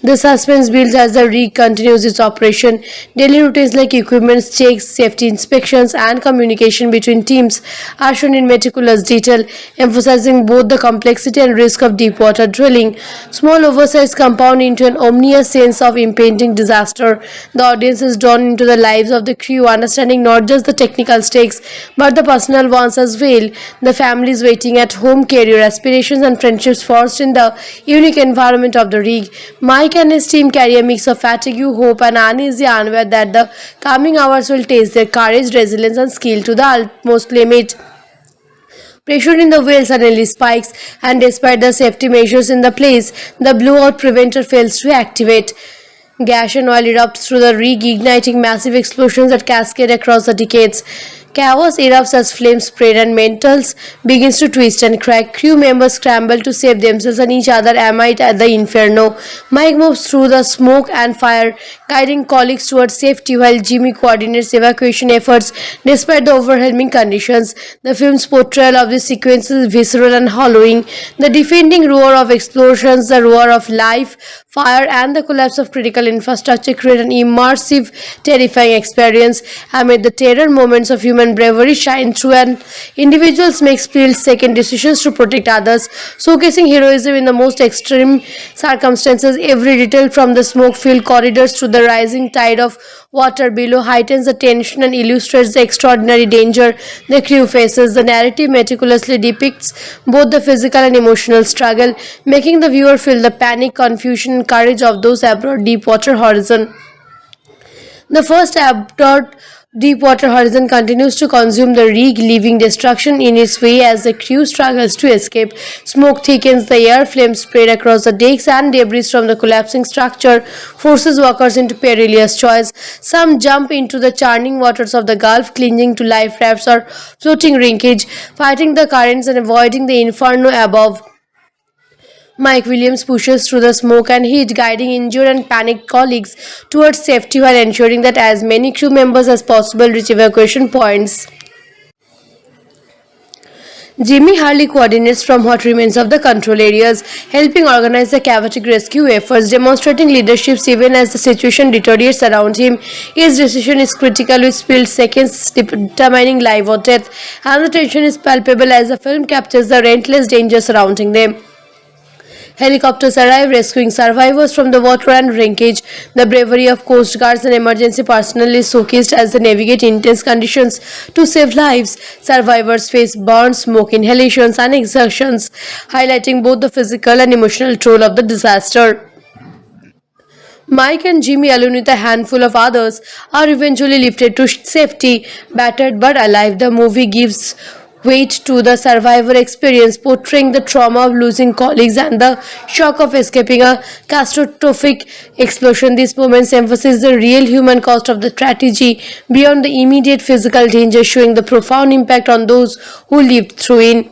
The suspense builds as the rig continues its operation. Daily routines like equipment checks, safety inspections, and communication between teams are shown in meticulous detail, emphasizing both the complexity and risk of deep water drilling. Small oversights compound into an ominous sense of impending disaster. The audience is drawn into the lives of the crew, understanding not just the technical stakes but the personal ones as well. The families waiting at home, career aspirations, and friendships forged in the unique environment of the rig. Mike and his team carry a mix of fatigue, hope, and uneasy unaware that the coming hours will test their courage, resilience, and skill to the utmost limit. Pressure in the whale suddenly spikes, and despite the safety measures in the place, the blowout preventer fails to activate. Gas and oil erupts through the rig, igniting massive explosions that cascade across the decades. Chaos erupts as flames spread and metals begins to twist and crack. Crew members scramble to save themselves and each other amid at the inferno. Mike moves through the smoke and fire, guiding colleagues towards safety while Jimmy coordinates evacuation efforts despite the overwhelming conditions. The film's portrayal of this sequence is visceral and hollowing. The defending roar of explosions, the roar of life, fire, and the collapse of critical infrastructure create an immersive, terrifying experience. Amid the terror, moments of human bravery shine through, and individuals make split-second decisions to protect others, showcasing heroism in the most extreme circumstances. Every detail from the smoke-filled corridors to the rising tide of water below heightens the tension and illustrates the extraordinary danger the crew faces. The narrative meticulously depicts both the physical and emotional struggle, making the viewer feel the panic, confusion, and courage of those aboard Deepwater Horizon. The first aboard Deepwater Horizon continues to consume the rig, leaving destruction in its way as the crew struggles to escape. Smoke thickens the air, flames spread across the decks, and debris from the collapsing structure forces workers into perilous choice. Some jump into the churning waters of the Gulf, clinging to life rafts or floating wreckage, fighting the currents and avoiding the inferno above. Mike Williams pushes through the smoke and heat, guiding injured and panicked colleagues towards safety while ensuring that as many crew members as possible reach evacuation points. Jimmy Harley coordinates from what remains of the control areas, helping organize the chaotic rescue efforts, demonstrating leadership even as the situation deteriorates around him. His decision is critical, with split seconds determining life or death, and the tension is palpable as the film captures the relentless danger surrounding them. Helicopters arrive, rescuing survivors from the water and wreckage. The bravery of Coast Guards and emergency personnel is showcased as they navigate intense conditions to save lives. Survivors face burns, smoke inhalations, and exertions, highlighting both the physical and emotional toll of the disaster. Mike and Jimmy, along with a handful of others, are eventually lifted to safety, battered but alive. The movie gives weight to the survivor experience, portraying the trauma of losing colleagues and the shock of escaping a catastrophic explosion. These moments emphasize the real human cost of the tragedy beyond the immediate physical danger, showing the profound impact on those who lived through it.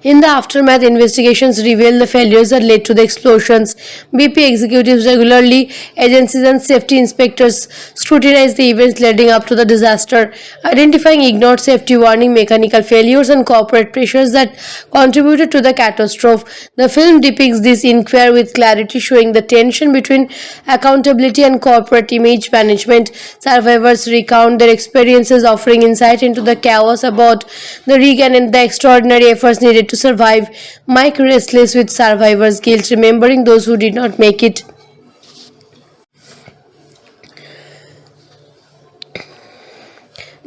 In the aftermath, investigations reveal the failures that led to the explosions. BP executives regularly, agencies and safety inspectors scrutinize the events leading up to the disaster, identifying ignored safety warning, mechanical failures, and corporate pressures that contributed to the catastrophe. The film depicts this inquiry with clarity, showing the tension between accountability and corporate image management. Survivors recount their experiences, offering insight into the chaos aboard the rig and the extraordinary efforts needed to survive. Mike restless with survivor's guilt, remembering those who did not make it.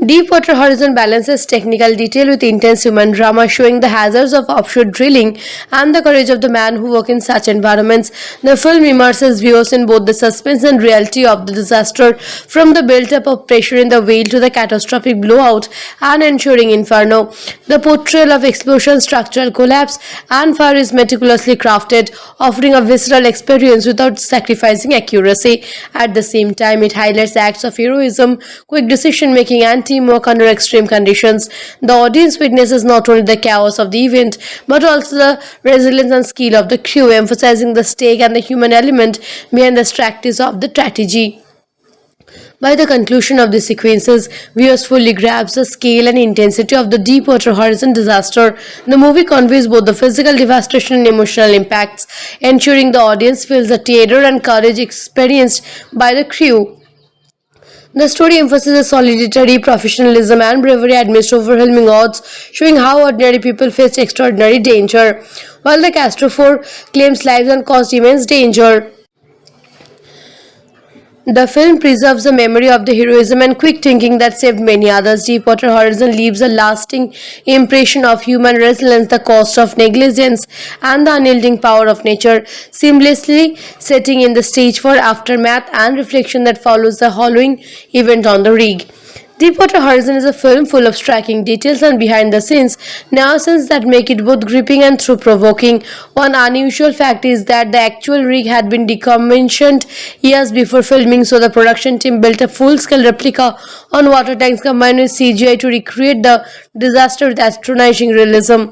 Deepwater Horizon balances technical detail with intense human drama, showing the hazards of offshore drilling and the courage of the men who work in such environments. The film immerses viewers in both the suspense and reality of the disaster, from the build-up of pressure in the whale to the catastrophic blowout and ensuing inferno. The portrayal of explosion, structural collapse, and fire is meticulously crafted, offering a visceral experience without sacrificing accuracy. At the same time, it highlights acts of heroism, quick decision-making, and teamwork under extreme conditions. The audience witnesses not only the chaos of the event, but also the resilience and skill of the crew, emphasizing the stake and the human element behind the strategies of the strategy. By the conclusion of these sequences, viewers fully grasp the scale and intensity of the Deepwater Horizon disaster. The movie conveys both the physical devastation and emotional impacts, ensuring the audience feels the terror and courage experienced by the crew. The story emphasizes solidarity, professionalism, and bravery amidst overwhelming odds, showing how ordinary people face extraordinary danger, while the Castor claims lives and caused immense danger. The film preserves the memory of the heroism and quick thinking that saved many others. Deepwater Horizon leaves a lasting impression of human resilience, the cost of negligence, and the unyielding power of nature, seamlessly setting in the stage for aftermath and reflection that follows the harrowing event on the rig. Deepwater Horizon is a film full of striking details and behind-the-scenes nuances that make it both gripping and thought-provoking. One unusual fact is that the actual rig had been decommissioned years before filming, so the production team built a full-scale replica on water tanks combined with CGI to recreate the disaster with astonishing realism.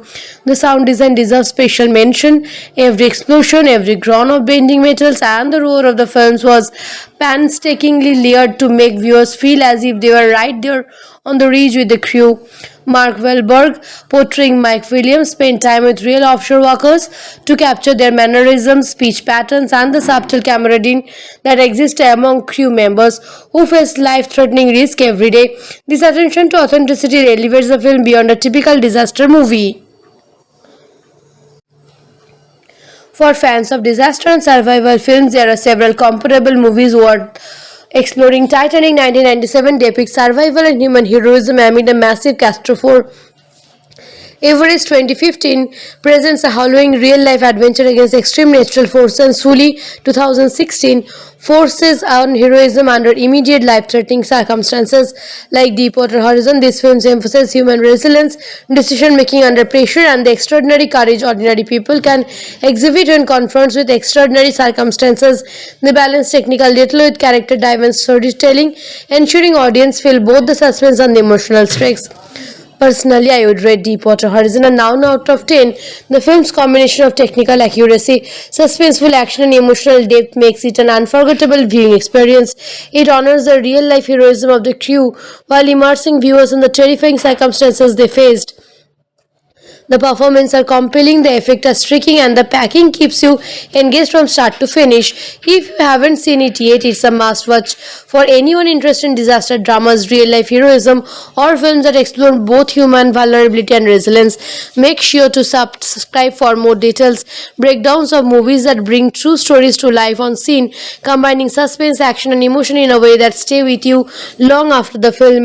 The sound design deserves special mention. Every explosion, every groan of bending metals, and the roar of the films was painstakingly layered to make viewers feel as if they were right there on the ridge with the crew. Mark Wahlberg, portraying Mike Williams, spent time with real offshore workers to capture their mannerisms, speech patterns, and the subtle camaraderie that exists among crew members who face life-threatening risk every day. This attention to authenticity elevates the film beyond a typical disaster movie. For fans of disaster and survival films, there are several comparable movies worth exploring. Titanic 1997 depicts survival and human heroism amid a massive catastrophe. Everest 2015 presents a harrowing real-life adventure against extreme natural forces, and Sully 2016 forces on heroism under immediate life-threatening circumstances. Like Deepwater Horizon, these films emphasize human resilience, decision-making under pressure, and the extraordinary courage ordinary people can exhibit when confronted with extraordinary circumstances. They balance technical detail with character-driven storytelling, ensuring audience feel both the suspense and the emotional stakes. Personally, I would rate Deepwater Horizon a 9 out of 10. The film's combination of technical accuracy, suspenseful action, and emotional depth makes it an unforgettable viewing experience. It honors the real-life heroism of the crew while immersing viewers in the terrifying circumstances they faced. The performances are compelling, the effects are striking, and the packing keeps you engaged from start to finish. If you haven't seen it yet, it's a must-watch for anyone interested in disaster dramas, real-life heroism, or films that explore both human vulnerability and resilience. Make sure to subscribe for more details, breakdowns of movies that bring true stories to life on scene, combining suspense, action, and emotion in a way that stay with you long after the film